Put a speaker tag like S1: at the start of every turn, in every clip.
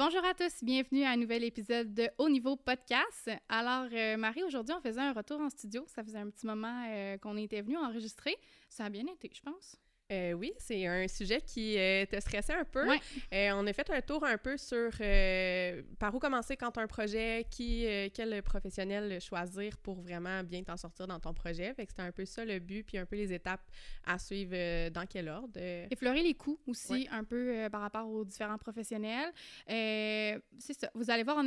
S1: Bonjour à tous, bienvenue à un nouvel épisode de Haut Niveau Podcast. Alors, Marie, aujourd'hui, on faisait un retour en studio. Ça faisait un petit moment qu'on était venu enregistrer. Ça a bien été, je pense.
S2: Oui, c'est un sujet qui te stressait un peu.
S1: Ouais.
S2: On a fait un tour un peu sur par où commencer quand tu as un projet, quel professionnel choisir pour vraiment bien t'en sortir dans ton projet. Fait que c'était un peu ça le but, puis un peu les étapes à suivre dans quel ordre.
S1: Effleurer les coûts aussi,
S2: Ouais.
S1: un peu par rapport aux différents professionnels. C'est ça, vous allez voir,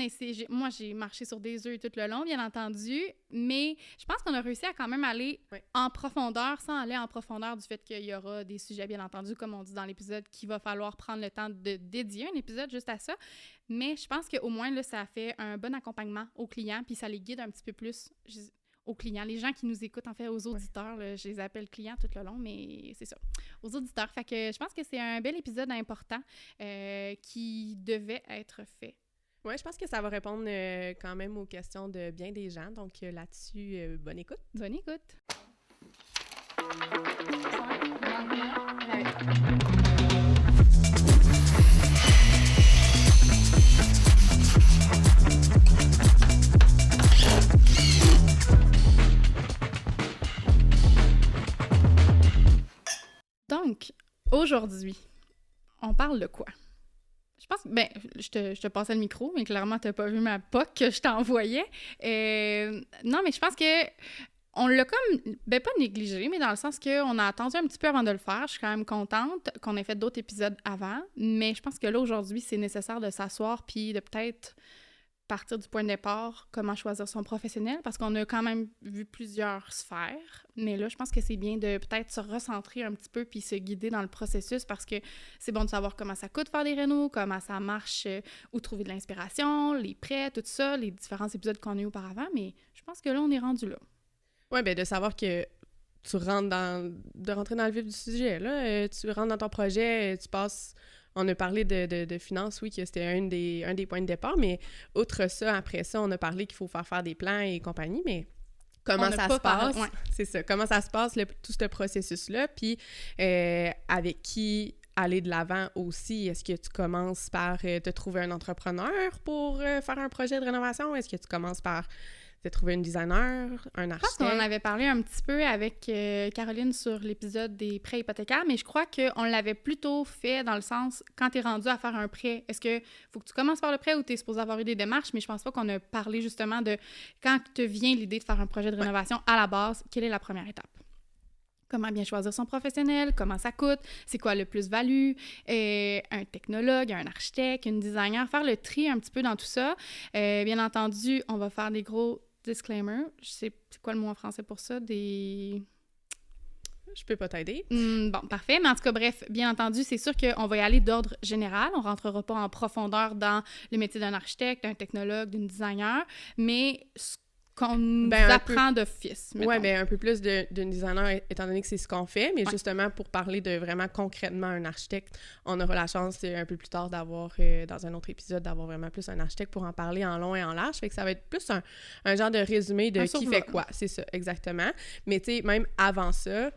S1: moi, j'ai marché sur des œufs tout le long, bien entendu, mais je pense qu'on a réussi à quand même aller en profondeur, sans aller en profondeur du fait qu'il y aura des sujets, bien entendu, comme on dit dans l'épisode, qu'il va falloir prendre le temps de dédier un épisode juste à ça. Mais je pense qu'au moins, là, ça a fait un bon accompagnement aux clients, puis ça les guide un petit peu plus aux clients. Les gens qui nous écoutent, en fait, aux auditeurs, là, je les appelle clients tout le long, mais c'est ça, aux auditeurs. Fait que je pense que c'est un bel épisode important qui devait être fait.
S2: Oui, je pense que ça va répondre quand même aux questions de bien des gens. Donc là-dessus, bonne écoute.
S1: Bonne écoute. Donc, aujourd'hui, on parle de quoi? Je pense que, je te passais le micro, mais clairement, tu n'as pas vu ma POC que je t'envoyais. Non, mais je pense que on l'a comme, pas négligé, mais dans le sens qu'on a attendu un petit peu avant de le faire. Je suis quand même contente qu'on ait fait d'autres épisodes avant, mais je pense que là, aujourd'hui, c'est nécessaire de s'asseoir puis de peut-être partir du point de départ, comment choisir son professionnel, parce qu'on a quand même vu plusieurs sphères, mais là, je pense que c'est bien de peut-être se recentrer un petit peu puis se guider dans le processus, parce que c'est bon de savoir comment ça coûte faire des rénos, comment ça marche, où trouver de l'inspiration, les prêts, tout ça, les différents épisodes qu'on a eu auparavant, mais je pense que là, on est rendu là.
S2: Oui, bien de savoir que tu rentres de rentrer dans le vif du sujet, là. Tu rentres dans ton projet, tu passes... On a parlé de finances, oui, que c'était un des points de départ, mais outre ça, après ça, on a parlé qu'il faut faire des plans et compagnie, mais comment ça se passe? C'est ça, comment ça se passe, tout ce processus-là, puis avec qui aller de l'avant aussi. Est-ce que tu commences par te trouver un entrepreneur pour faire un projet de rénovation? Est-ce que tu commences par de trouver un designer, un architecte?
S1: Je pense qu'on en avait parlé un petit peu avec Caroline sur l'épisode des prêts hypothécaires, mais je crois qu'on l'avait plutôt fait dans le sens, quand tu es rendu à faire un prêt, est-ce que faut que tu commences par le prêt ou tu es supposé avoir eu des démarches? Mais je pense pas qu'on a parlé justement de quand te vient l'idée de faire un projet de rénovation à la base, quelle est la première étape? Comment bien choisir son professionnel, comment ça coûte, c'est quoi le plus-value, un technologue, un architecte, une designer, faire le tri un petit peu dans tout ça. Bien entendu, on va faire des gros disclaimers. Je sais, c'est quoi le mot en français pour ça?
S2: Je peux pas t'aider.
S1: Bon, parfait. Mais en tout cas, bref, bien entendu, c'est sûr qu'on va y aller d'ordre général. On rentrera pas en profondeur dans le métier d'un architecte, d'un technologue, d'une designer, mais ce qu'on nous apprend d'office.
S2: Oui, bien un peu plus d'une designer, étant donné que c'est ce qu'on fait, mais justement, pour parler de vraiment concrètement un architecte, on aura la chance un peu plus tard d'avoir, dans un autre épisode, d'avoir vraiment plus un architecte pour en parler en long et en large. Fait que ça va être plus un genre de résumé de qui fait quoi. C'est ça, exactement. Mais tu sais, même avant ça,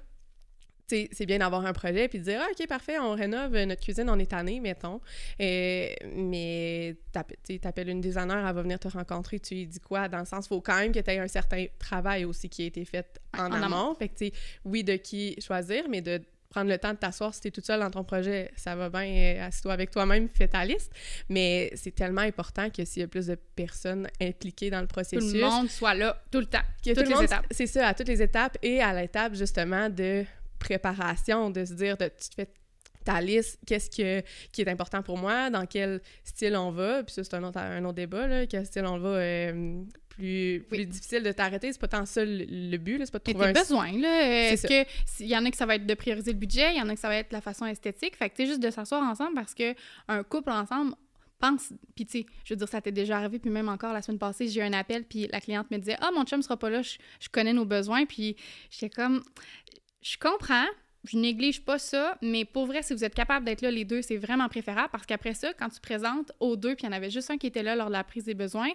S2: c'est bien d'avoir un projet puis de dire « Ah, OK, parfait, on rénove notre cuisine, on est tanné, mettons. » Mais t'appelles une designer, elle va venir te rencontrer, tu lui dis quoi? Dans le sens, il faut quand même que tu aies un certain travail aussi qui a été fait en amont. Fait que, tu sais, oui, de qui choisir, mais de prendre le temps de t'asseoir si t'es toute seule dans ton projet, ça va bien, assieds-toi avec toi-même, fais ta liste. Mais c'est tellement important que s'il y a plus de personnes impliquées dans le processus...
S1: Tout le monde soit là, tout le temps,
S2: toutes les étapes. C'est ça, à toutes les étapes et à l'étape, justement, de préparation, de se dire, tu te fais ta liste, qui est important pour moi, dans quel style on va, puis ça, c'est un autre débat, là, quel style on va, plus difficile de t'arrêter, c'est pas tant ça le but, là, c'est pas de trouver
S1: besoin, là. Est-ce que il y en a que ça va être de prioriser le budget, il y en a que ça va être la façon esthétique, fait que tu sais, juste de s'asseoir ensemble, parce que un couple ensemble pense, puis tu sais, je veux dire, ça t'est déjà arrivé, puis même encore la semaine passée, j'ai eu un appel, puis la cliente me disait « Ah, mon chum sera pas là, je connais nos besoins », puis j'étais comme... Je comprends, je néglige pas ça, mais pour vrai, si vous êtes capable d'être là les deux, c'est vraiment préférable parce qu'après ça, quand tu présentes aux deux, puis il y en avait juste un qui était là lors de la prise des besoins,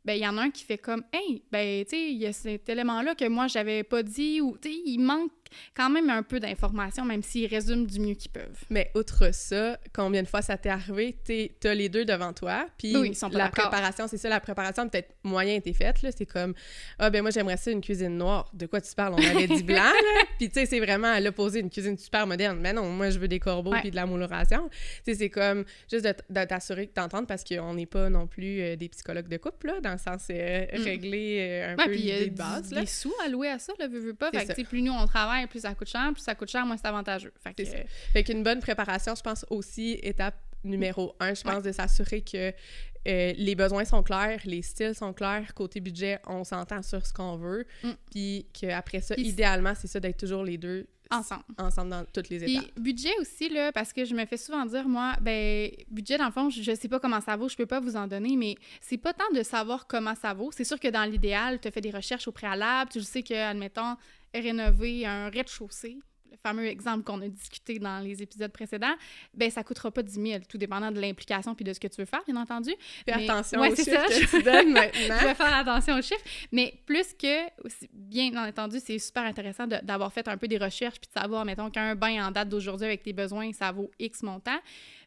S1: ben il y en a un qui fait comme « Hey, ben tu sais, il y a cet élément-là que moi, j'avais pas dit » ou tu sais, il manque quand même un peu d'informations, même s'ils résument du mieux qu'ils peuvent.
S2: Mais outre ça, combien de fois ça t'est arrivé? T'as les deux devant toi, puis
S1: Oui, ils sont pas
S2: la
S1: d'accord.
S2: préparation, c'est ça, la préparation peut-être moyen était faite, là, c'est comme « Ah, ben moi, j'aimerais ça une cuisine noire. » De quoi tu parles? On avait dit blanc, là. Puis tu sais, c'est vraiment à l'opposé, une cuisine super moderne. Mais non, moi, je veux des corbeaux puis de la mouloration. Tu sais, c'est comme juste de t'assurer que t'entendes parce qu'on n'est pas non plus des psychologues de couple, là, dans le sens régler un peu l'idée de base, là.
S1: Des sous alloués à ça, là, veux pas.
S2: C'est
S1: Fait que,
S2: ça.
S1: tu sais, plus nous, on travaille, plus ça coûte cher, moins c'est avantageux.
S2: Fait qu'une bonne préparation, je pense aussi, étape numéro 1, je pense, de s'assurer que les besoins sont clairs, les styles sont clairs, côté budget, on s'entend sur ce qu'on veut, puis qu'après ça, idéalement, c'est ça, d'être toujours les deux ensemble dans toutes les étapes.
S1: Puis budget aussi, là, parce que je me fais souvent dire, moi, ben budget, dans le fond, je sais pas comment ça vaut, je peux pas vous en donner, mais c'est pas tant de savoir comment ça vaut. C'est sûr que dans l'idéal, tu as fait des recherches au préalable, tu le sais que, admettons, rénover un rez-de-chaussée, le fameux exemple qu'on a discuté dans les épisodes précédents, ben ça coûtera pas 10 000, tout dépendant de l'implication puis de ce que tu veux faire, bien entendu.
S2: Fais attention
S1: aux
S2: chiffres que tu donnes maintenant.
S1: Je vais faire attention aux chiffres, mais plus que, bien entendu, c'est super intéressant d'avoir fait un peu des recherches puis de savoir, mettons, qu'un bain en date d'aujourd'hui avec tes besoins, ça vaut X montant,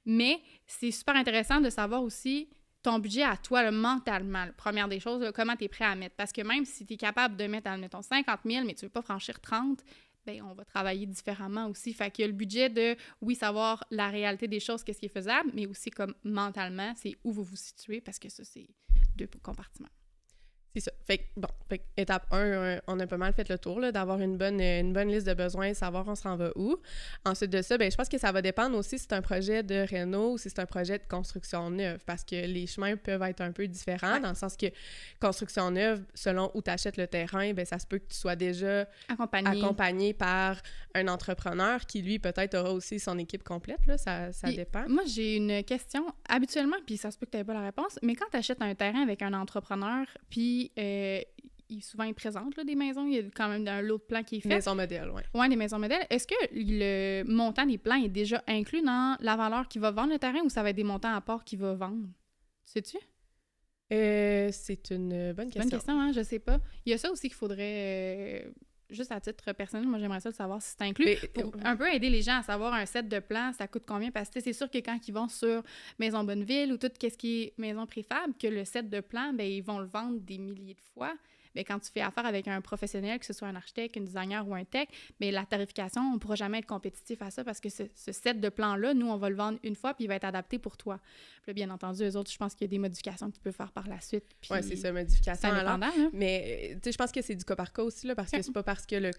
S1: mais c'est super intéressant de savoir aussi ton budget à toi, là, mentalement. La première des choses, là, comment tu es prêt à mettre. Parce que même si tu es capable de mettre, admettons, 50 000, mais tu veux pas franchir 30, bien, on va travailler différemment aussi. Fait qu'il y a le budget de, oui, savoir la réalité des choses, qu'est-ce qui est faisable, mais aussi comme mentalement, c'est où vous vous situez, parce que ça, c'est 2 compartiments.
S2: C'est ça. Fait que étape 1, on a pas mal fait le tour, là, d'avoir une bonne liste de besoins, savoir on s'en va où. Ensuite de ça, je pense que ça va dépendre aussi si c'est un projet de réno ou si c'est un projet de construction neuve, parce que les chemins peuvent être un peu différents, dans le sens que construction neuve, selon où tu achètes le terrain, ça se peut que tu sois déjà accompagné par un entrepreneur qui, lui, peut-être aura aussi son équipe complète, là, ça dépend.
S1: Moi, j'ai une question. Habituellement, puis ça se peut que tu n'aies pas la réponse, mais quand tu achètes un terrain avec un entrepreneur, puis souvent, il présente là, des maisons. Il y a quand même un lot de plans qui est fait.
S2: Maisons modèles, oui.
S1: Oui, des maisons modèles. Est-ce que le montant des plans est déjà inclus dans la valeur qui va vendre le terrain ou ça va être des montants à part qu'il va vendre? Sais-tu?
S2: C'est une bonne question.
S1: Bonne question, hein? Je sais pas. Il y a ça aussi qu'il faudrait... juste à titre personnel, moi, j'aimerais ça de savoir si c'est inclus. Pour un peu aider les gens à savoir un set de plans, ça coûte combien? Parce que c'est sûr que quand ils vont sur Maison Bonneville ou tout ce qui est Maison Préfab, que le set de plans, ils vont le vendre des milliers de fois. Mais quand tu fais affaire avec un professionnel, que ce soit un architecte, un designer ou un tech, la tarification, on ne pourra jamais être compétitif à ça parce que ce set de plans-là, nous, on va le vendre une fois puis il va être adapté pour toi. Puis là, bien entendu, eux autres, je pense qu'il y a des modifications que tu peux faire par la suite.
S2: Oui, c'est ça, modification.
S1: C'est indépendant, là.
S2: Mais, tu sais, je pense que c'est du cas par cas aussi, là, parce que c'est pas parce que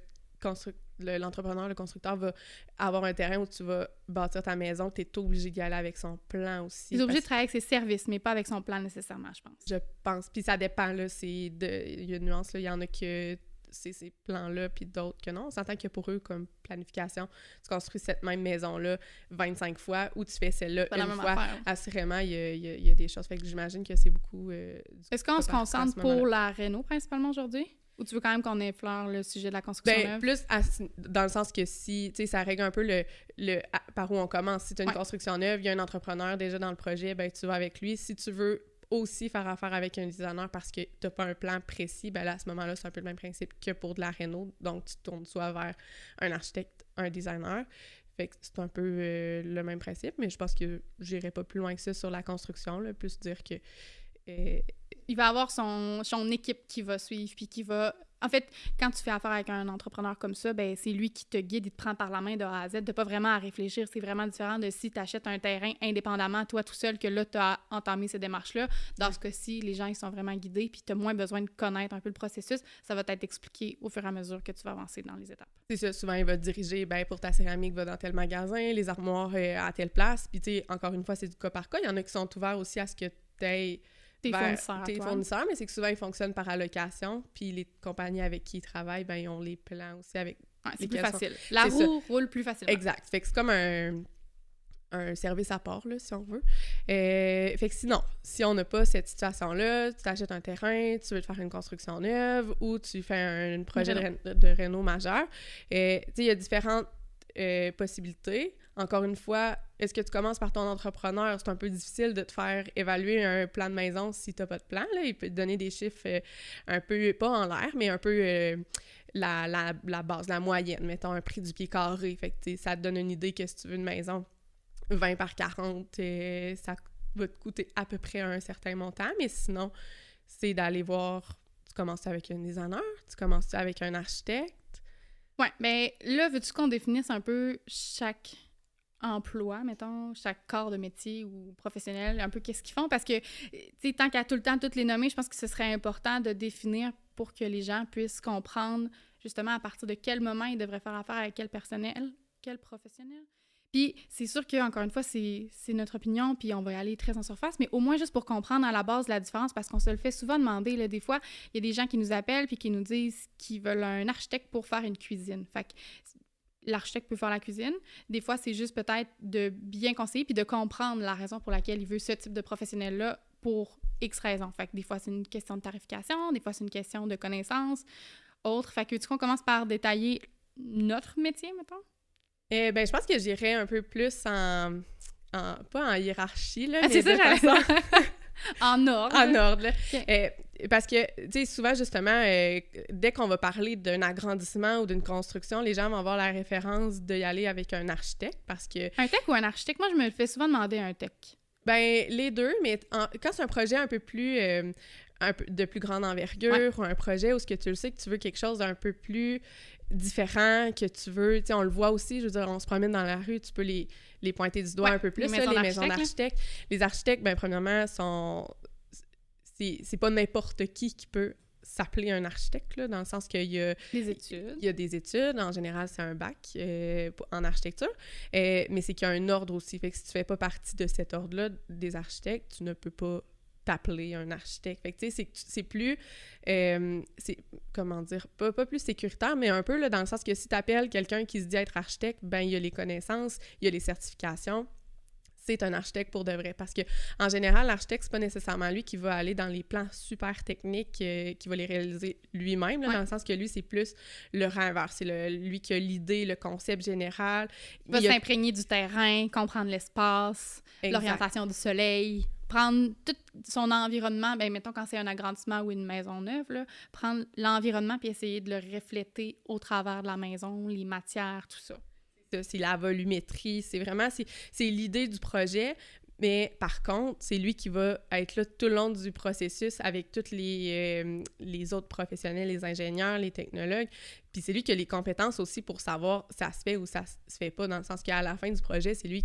S2: l'entrepreneur, le constructeur va avoir un terrain où tu vas bâtir ta maison, tu es obligé d'y aller avec son plan aussi.
S1: Il est obligé de travailler avec ses services, mais pas avec son plan nécessairement, je pense.
S2: Je pense. Puis ça dépend, là. Il y a une nuance, là. Il y en a que c'est ces plans-là, puis d'autres que non. On s'entend que pour eux, comme planification, tu construis cette même maison-là 25 fois ou tu fais celle-là une fois. Assurément, il y a des choses. Fait que j'imagine que c'est beaucoup...
S1: Est-ce qu'on se concentre pour la réno principalement aujourd'hui? Ou tu veux quand même qu'on effleure le sujet de la construction neuve?
S2: Plus dans le sens que si, tu sais, ça règle un peu par où on commence. Si tu as une construction neuve, il y a un entrepreneur déjà dans le projet, tu vas avec lui. Si tu veux aussi faire affaire avec un designer parce que tu n'as pas un plan précis, là, à ce moment-là, c'est un peu le même principe que pour de la réno. Donc, tu tournes soit vers un architecte, un designer. Fait que c'est un peu le même principe, mais je pense que j'irai pas plus loin que ça sur la construction, là, plus dire que...
S1: il va avoir son équipe qui va suivre, puis qui va... En fait, quand tu fais affaire avec un entrepreneur comme ça, c'est lui qui te guide, il te prend par la main de A à Z, de pas vraiment à réfléchir. C'est vraiment différent de si tu achètes un terrain indépendamment, toi tout seul, que là, tu as entamé ces démarches-là. Dans ce cas-ci, les gens, ils sont vraiment guidés, puis tu as moins besoin de connaître un peu le processus. Ça va t'être expliqué au fur et à mesure que tu vas avancer dans les étapes.
S2: C'est ça, souvent, il va te diriger, pour ta céramique, va dans tel magasin, les armoires à telle place. Puis, tu sais, encore une fois, c'est du cas par cas. Il y en a qui sont ouverts aussi à ce que tu aies
S1: tes
S2: fournisseurs, mais c'est que souvent, ils fonctionnent par allocation, puis les compagnies avec qui ils travaillent, ils ont les plans aussi avec...
S1: Ouais, c'est plus facile. La roue roule plus facilement.
S2: Exact. Fait que c'est comme un service à part, là, si on veut. Fait que sinon, si on n'a pas cette situation-là, tu t'achètes un terrain, tu veux te faire une construction neuve ou tu fais un projet de réno majeur, tu sais, il y a différentes possibilités. Encore une fois, est-ce que tu commences par ton entrepreneur? C'est un peu difficile de te faire évaluer un plan de maison si tu n'as pas de plan. Là. Il peut te donner des chiffres un peu, pas en l'air, mais un peu la base, la moyenne, mettons, un prix du pied carré. Fait que ça te donne une idée que si tu veux une maison 20 par 40, ça va te coûter à peu près un certain montant. Mais sinon, c'est d'aller voir, tu commences avec un designer, tu commences avec un architecte.
S1: Ouais, mais là, veux-tu qu'on définisse un peu chaque emploi, mettons, chaque corps de métier ou professionnel, un peu qu'est-ce qu'ils font? Parce que, tu sais, tant qu'à tout le temps toutes les nommer, je pense que ce serait important de définir pour que les gens puissent comprendre justement à partir de quel moment ils devraient faire affaire avec quel personnel, quel professionnel. Puis c'est sûr que, encore une fois, c'est notre opinion, puis on va y aller très en surface, mais au moins juste pour comprendre à la base la différence, parce qu'on se le fait souvent demander, là, des fois, il y a des gens qui nous appellent puis qui nous disent qu'ils veulent un architecte pour faire une cuisine. Fait que l'architecte peut faire la cuisine. Des fois, c'est juste peut-être de bien conseiller puis de comprendre la raison pour laquelle il veut ce type de professionnel-là pour X raisons. Fait que des fois, c'est une question de tarification, des fois, c'est une question de connaissance, autre. Fait que, tu qu'on commence par détailler notre métier, mettons?
S2: Ben, je pense que j'irais un peu plus pas en hiérarchie, là, mais
S1: c'est ça,
S2: de façon...
S1: En ordre.
S2: En ordre, là.
S1: Okay.
S2: Parce que, tu sais, souvent, justement, dès qu'on va parler d'un agrandissement ou d'une construction, les gens vont avoir la référence d'y aller avec un architecte, parce que...
S1: Un tech ou un architecte? Moi, je me le fais souvent demander un tech.
S2: Ben, les deux, mais quand c'est un projet un peu plus... de plus grande envergure, ou un projet où ce que tu le sais que tu veux quelque chose d'un peu plus différent, que tu veux, tu sais, on le voit aussi, je veux dire, on se promène dans la rue, tu peux les pointer du doigt un peu plus, les maisons d'architectes. Les architectes, ben premièrement, c'est pas n'importe qui peut s'appeler un architecte, là, dans le sens qu'il y a...
S1: Des études.
S2: Il y a des études, en général, c'est un bac en architecture, mais c'est qu'il y a un ordre aussi, fait que si tu fais pas partie de cet ordre-là des architectes, tu ne peux pas t'appeler un architecte. Fait que, tu sais, c'est plus... c'est, comment dire, pas plus sécuritaire, mais un peu, là, dans le sens que si t'appelles quelqu'un qui se dit être architecte, ben il y a les connaissances, il y a les certifications, c'est un architecte pour de vrai. Parce que en général, l'architecte, c'est pas nécessairement lui qui va aller dans les plans super techniques, qui va les réaliser lui-même, là, dans le sens que lui, c'est plus le renvers. C'est lui qui a l'idée, le concept général.
S1: Il va s'imprégner du terrain, comprendre l'espace, l'orientation du soleil, prendre tout son environnement, ben mettons quand c'est un agrandissement ou une maison neuve, là, prendre l'environnement puis essayer de le refléter au travers de la maison, les matières, tout ça.
S2: C'est la volumétrie, c'est vraiment, c'est l'idée du projet, mais par contre, c'est lui qui va être là tout le long du processus avec tous les autres professionnels, les ingénieurs, les technologues, puis c'est lui qui a les compétences aussi pour savoir si ça se fait ou ça se fait pas, dans le sens qu'à la fin du projet, c'est lui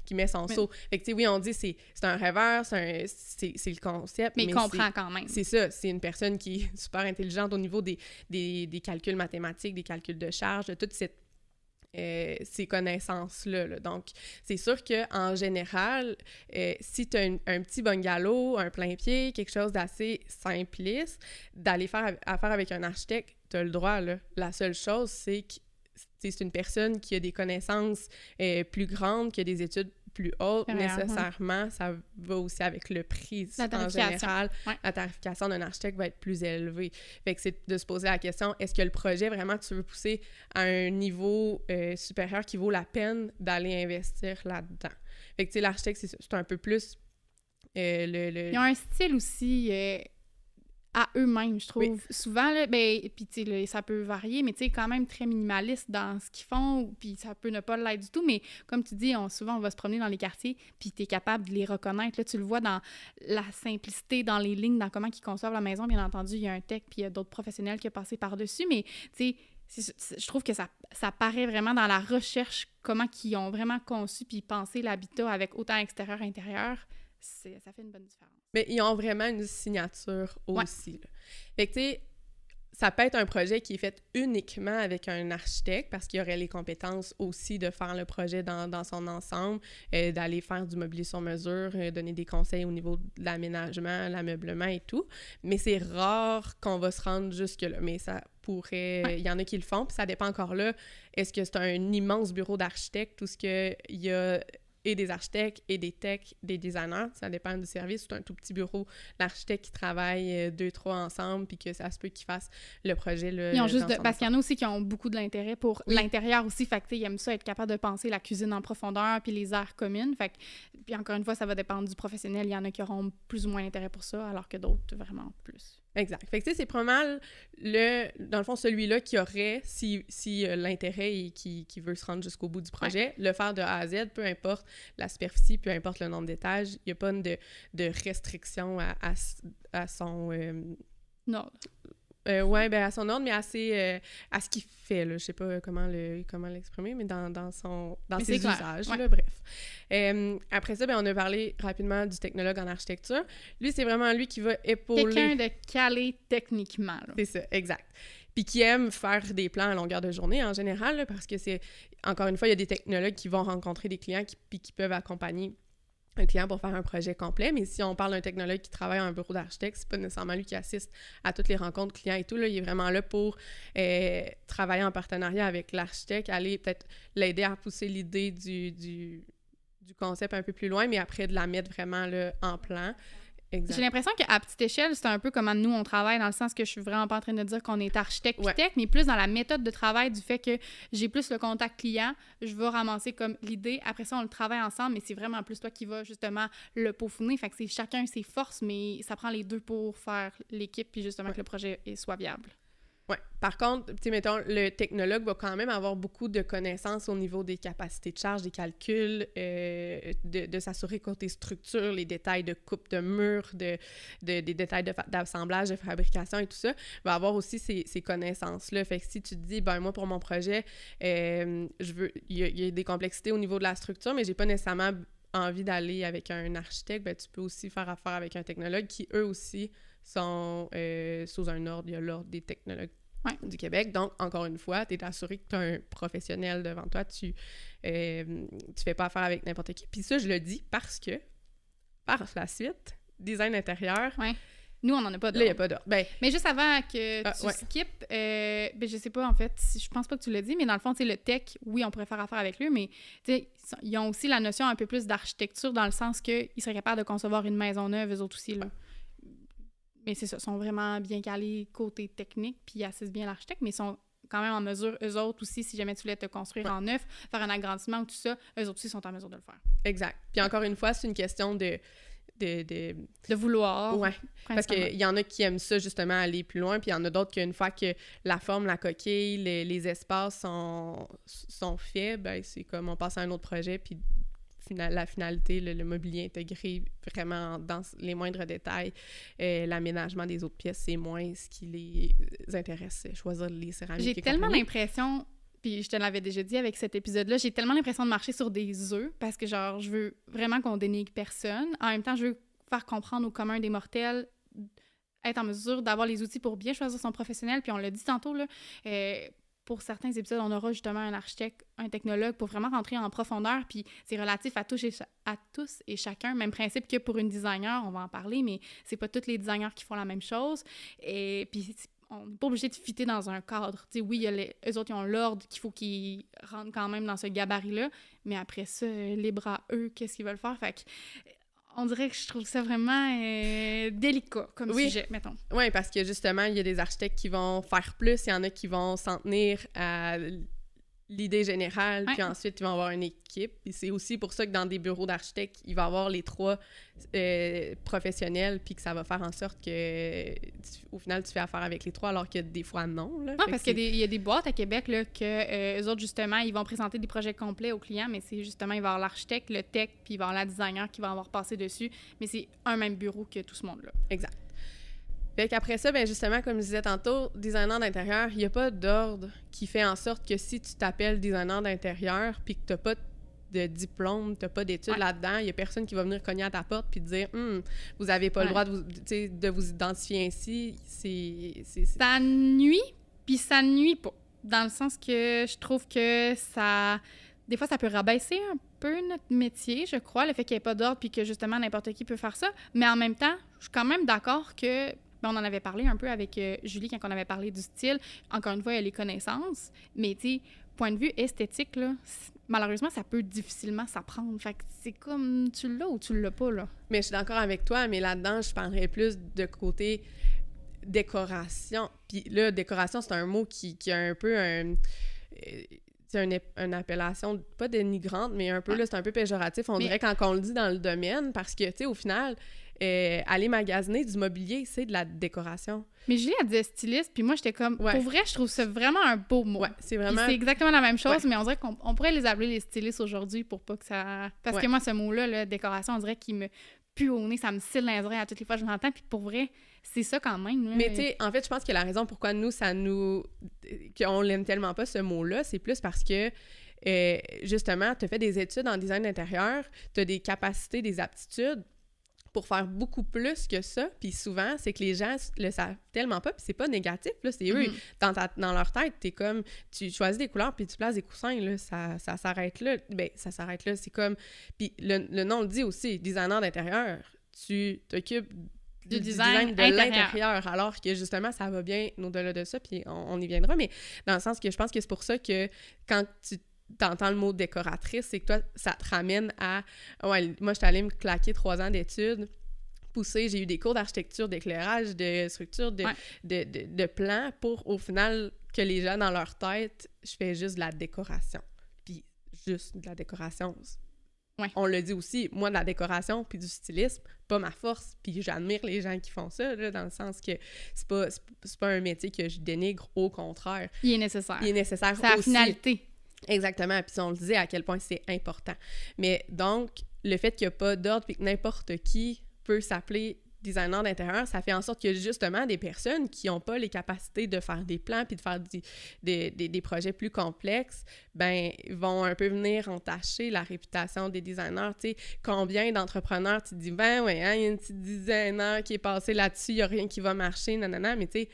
S2: qui met son saut. Fait que, tu sais, oui, on dit c'est un rêveur, c'est le concept,
S1: mais il comprend quand même.
S2: C'est ça, c'est une personne qui est super intelligente au niveau des calculs mathématiques, des calculs de charge, de toute ces connaissances-là. Là. Donc, c'est sûr qu'en général, si tu as un petit bungalow, un plein-pied, quelque chose d'assez simpliste, d'aller faire affaire avec un architecte, tu as le droit. Là. La seule chose, c'est que c'est une personne qui a des connaissances plus grandes, qui a des études plus hautes, nécessairement, ça va aussi avec le prix. En général, la tarification d'un architecte va être plus élevée. Fait que c'est de se poser la question, est-ce que le projet, vraiment, tu veux pousser à un niveau supérieur qui vaut la peine d'aller investir là-dedans? Fait que, tu sais, l'architecte, c'est un peu plus Ils
S1: ont un style aussi... à eux-mêmes, je trouve. Oui. Souvent, là, ben, puis tu sais, ça peut varier, mais tu sais, quand même très minimaliste dans ce qu'ils font, puis ça peut ne pas l'être du tout, mais comme tu dis, souvent, on va se promener dans les quartiers, puis tu es capable de les reconnaître. Là, tu le vois dans la simplicité, dans les lignes, dans comment ils conçoivent la maison. Bien entendu, il y a un tech, puis il y a d'autres professionnels qui ont passé par-dessus, mais tu sais, je trouve que ça paraît vraiment dans la recherche, comment ils ont vraiment conçu puis pensé l'habitat avec autant extérieur-intérieur. Ça fait une bonne différence.
S2: Mais ils ont vraiment une signature aussi. Là. Fait que, tu sais, ça peut être un projet qui est fait uniquement avec un architecte parce qu'il aurait les compétences aussi de faire le projet dans son ensemble, d'aller faire du mobilier sur mesure, donner des conseils au niveau de l'aménagement, l'ameublement et tout. Mais c'est rare qu'on va se rendre jusque-là. Mais ça pourrait... Il y en a qui le font, puis ça dépend encore là. Est-ce que c'est un immense bureau d'architecte ou est-ce qu'il y a et des architectes et des techs, des designers, ça dépend du service. C'est un tout petit bureau d'architectes qui travaillent 2-3 ensemble, puis que ça se peut qu'ils fassent le projet. Là,
S1: ils ont juste parce qu'il y en a aussi qui ont beaucoup de l'intérêt pour l'intérieur aussi. Fait que, ils aiment ça, être capable de penser la cuisine en profondeur, puis les aires communes. Fait que, puis encore une fois, ça va dépendre du professionnel. Il y en a qui auront plus ou moins d'intérêt pour ça, alors que d'autres, vraiment plus.
S2: Exact. Fait que, tu sais, c'est probablement, dans le fond, celui-là qui aurait, si l'intérêt et qui veut se rendre jusqu'au bout du projet, le faire de A à Z, peu importe la superficie, peu importe le nombre d'étages, il n'y a pas de restriction à son...
S1: Non.
S2: Ouais, ben à son ordre, mais à ce qu'il fait, là. Je sais pas comment l'exprimer, mais dans ses usages, là, bref. Après ça, ben on a parlé rapidement du technologue en architecture. Lui, c'est vraiment lui qui va épauler...
S1: Quelqu'un de calé techniquement, là.
S2: C'est ça, exact. Puis qui aime faire des plans à longueur de journée, en général, là, parce que c'est... Encore une fois, il y a des technologues qui vont rencontrer des clients qui peuvent accompagner un client pour faire un projet complet, mais si on parle d'un technologue qui travaille à un bureau d'architecte, c'est pas nécessairement lui qui assiste à toutes les rencontres clients et tout, là, il est vraiment là pour travailler en partenariat avec l'architecte, aller peut-être l'aider à pousser l'idée du concept un peu plus loin, mais après de la mettre vraiment là, en plan. Exact.
S1: J'ai l'impression qu'à petite échelle, c'est un peu comme nous, on travaille, dans le sens que je suis vraiment pas en train de dire qu'on est architecte puis tech, mais plus dans la méthode de travail du fait que j'ai plus le contact client, je vais ramasser comme l'idée, après ça, on le travaille ensemble, mais c'est vraiment plus toi qui vas justement le peaufiner, fait que c'est chacun ses forces, mais ça prend les deux pour faire l'équipe puis justement que le projet soit viable.
S2: Ouais. Par contre, tu sais, mettons, le technologue va quand même avoir beaucoup de connaissances au niveau des capacités de charge, des calculs, de s'assurer côté structure, les détails de coupe de mur, des détails d'assemblage, de fabrication et tout ça, va avoir aussi ces connaissances-là. Fait que si tu te dis, ben moi, pour mon projet, il y a des complexités au niveau de la structure, mais j'ai pas nécessairement envie d'aller avec un architecte, ben tu peux aussi faire affaire avec un technologue qui, eux aussi, sont sous un ordre. Il y a l'ordre des technologues du Québec. Donc, encore une fois, tu es assuré que tu as un professionnel devant toi. Tu fais pas affaire avec n'importe qui. Puis ça, je le dis parce que, par la suite, design intérieur...
S1: Ouais. Nous, on n'en a pas d'ordre.
S2: Là, il n'y a pas d'ordre. Ben,
S1: mais juste avant que tu skippes, ben, je sais pas, en fait, je pense pas que tu l'as dit, mais dans le fond, tu sais, le tech, oui, on pourrait faire affaire avec lui, mais tu sais, ils ont aussi la notion un peu plus d'architecture dans le sens qu'ils seraient capables de concevoir une maison neuve, eux autres aussi, là. Mais c'est ça, ils sont vraiment bien calés côté technique, puis ils assistent bien l'architecte, mais ils sont quand même en mesure, eux autres aussi, si jamais tu voulais te construire en neuf, faire un agrandissement ou tout ça, eux autres aussi sont en mesure de le faire.
S2: Exact. Puis encore une fois, c'est une question de
S1: vouloir.
S2: Ouais. Parce qu'il y en a qui aiment ça, justement, aller plus loin, puis il y en a d'autres qu'une fois que la forme, la coquille, les espaces sont faits, ben c'est comme on passe à un autre projet, puis la finalité, le mobilier intégré vraiment dans les moindres détails, l'aménagement des autres pièces, c'est moins ce qui les intéresse, choisir les céramiques.
S1: J'ai tellement l'impression, puis je te l'avais déjà dit avec cet épisode-là, j'ai tellement l'impression de marcher sur des œufs, parce que genre, je veux vraiment qu'on dénigre personne. En même temps, je veux faire comprendre au commun des mortels, être en mesure d'avoir les outils pour bien choisir son professionnel, puis on l'a dit tantôt, là, pour certains épisodes, on aura justement un architecte, un technologue pour vraiment rentrer en profondeur, puis c'est relatif à tous et chacun. Même principe que pour une designer, on va en parler, mais c'est pas tous les designers qui font la même chose. Et puis, on n'est pas obligé de fitter dans un cadre. Tu sais, oui, eux autres, ils ont l'ordre qu'il faut qu'ils rentrent quand même dans ce gabarit-là, mais après ça, libre à eux, qu'est-ce qu'ils veulent faire. Fait que on dirait que je trouve ça vraiment délicat comme sujet, mettons.
S2: Oui, parce que justement, il y a des architectes qui vont faire plus, il y en a qui vont s'en tenir à l'idée générale, puis ensuite, ils vont avoir une équipe. Puis c'est aussi pour ça que dans des bureaux d'architectes, il va y avoir les trois professionnels, puis que ça va faire en sorte que, au final, tu fais affaire avec les trois, alors que des fois, non. Là.
S1: Non, parce qu'il y a des boîtes à Québec, là, que eux autres, justement, ils vont présenter des projets complets aux clients, mais c'est justement, il va y avoir l'architecte, le tech, puis il va y avoir la designer qui va avoir passé dessus, mais c'est un même bureau que tout ce monde-là.
S2: Exact. Fait qu'après ça, ben justement, comme je disais tantôt, designer d'intérieur, il n'y a pas d'ordre qui fait en sorte que si tu t'appelles designer d'intérieur puis que tu n'as pas de diplôme, tu n'as pas d'études là-dedans, il n'y a personne qui va venir cogner à ta porte puis te dire « vous n'avez pas le droit de vous identifier ainsi. »
S1: Ça nuit, puis ça nuit pas. Dans le sens que je trouve que ça... Des fois, ça peut rabaisser un peu notre métier, je crois, le fait qu'il n'y ait pas d'ordre puis que, justement, n'importe qui peut faire ça. Mais en même temps, je suis quand même d'accord que... on en avait parlé un peu avec Julie quand on avait parlé du style. Encore une fois, il y a les connaissances. Mais, tu sais, point de vue esthétique, là, malheureusement, ça peut difficilement s'apprendre. Fait que c'est comme, tu l'as ou tu l'as pas, là.
S2: Mais je suis d'accord avec toi, mais là-dedans, je parlerais plus de côté décoration. Puis là, décoration, c'est un mot qui a un peu c'est une appellation, pas dénigrante, mais un peu, là, c'est un peu péjoratif, on dirait, quand on le dit dans le domaine, parce que, tu sais, au final, aller magasiner du mobilier, c'est de la décoration.
S1: Mais Julie, elle disait styliste, puis moi, j'étais comme... Pour vrai, je trouve ça vraiment un beau mot.
S2: Ouais, c'est vraiment...
S1: Puis c'est exactement la même chose, mais on dirait qu'on pourrait les appeler les stylistes aujourd'hui pour pas que ça... Parce que moi, ce mot-là, là, décoration, on dirait qu'il me pue au nez, ça me scille dans les oreilles à toutes les fois que je l'entends, puis pour vrai, c'est ça quand même. Là.
S2: Mais tu sais, en fait, je pense que la raison pourquoi qu'on l'aime tellement pas, ce mot-là, c'est plus parce que, justement, tu as fait des études en design d'intérieur, tu as des capacités, des aptitudes pour faire beaucoup plus que ça, puis souvent, c'est que les gens le savent tellement pas, puis c'est pas négatif, là, c'est eux, dans leur tête, t'es comme, tu choisis des couleurs, puis tu places des coussins, là, ça s'arrête là, ben, ça s'arrête là, c'est comme, puis le nom le dit aussi, designer d'intérieur, tu t'occupes du design de l'intérieur, alors que justement, ça va bien au-delà de ça, puis on y viendra, mais dans le sens que je pense que c'est pour ça que quand tu t'entends le mot décoratrice, c'est que toi, ça te ramène à... Ouais, moi, je suis allée me claquer 3 ans d'études, poussée, j'ai eu des cours d'architecture, d'éclairage, de structure, de plans, pour, au final, que les gens, dans leur tête, je fais juste de la décoration. Puis juste de la décoration.
S1: Ouais.
S2: On le dit aussi, moi, de la décoration puis du stylisme, pas ma force, puis j'admire les gens qui font ça, là, dans le sens que c'est pas un métier que je dénigre, au contraire.
S1: Il est nécessaire.
S2: Il est nécessaire aussi.
S1: C'est la finalité.
S2: Exactement, puis on le disait à quel point c'est important. Mais donc, le fait qu'il n'y a pas d'ordre puis que n'importe qui peut s'appeler designer d'intérieur, ça fait en sorte que justement des personnes qui n'ont pas les capacités de faire des plans puis de faire des projets plus complexes, ben vont un peu venir entacher la réputation des designers. Tu sais, combien d'entrepreneurs tu te dis, ben ouais, hein, il y a une petite designer qui est passée là-dessus, il n'y a rien qui va marcher, nanana, mais tu sais,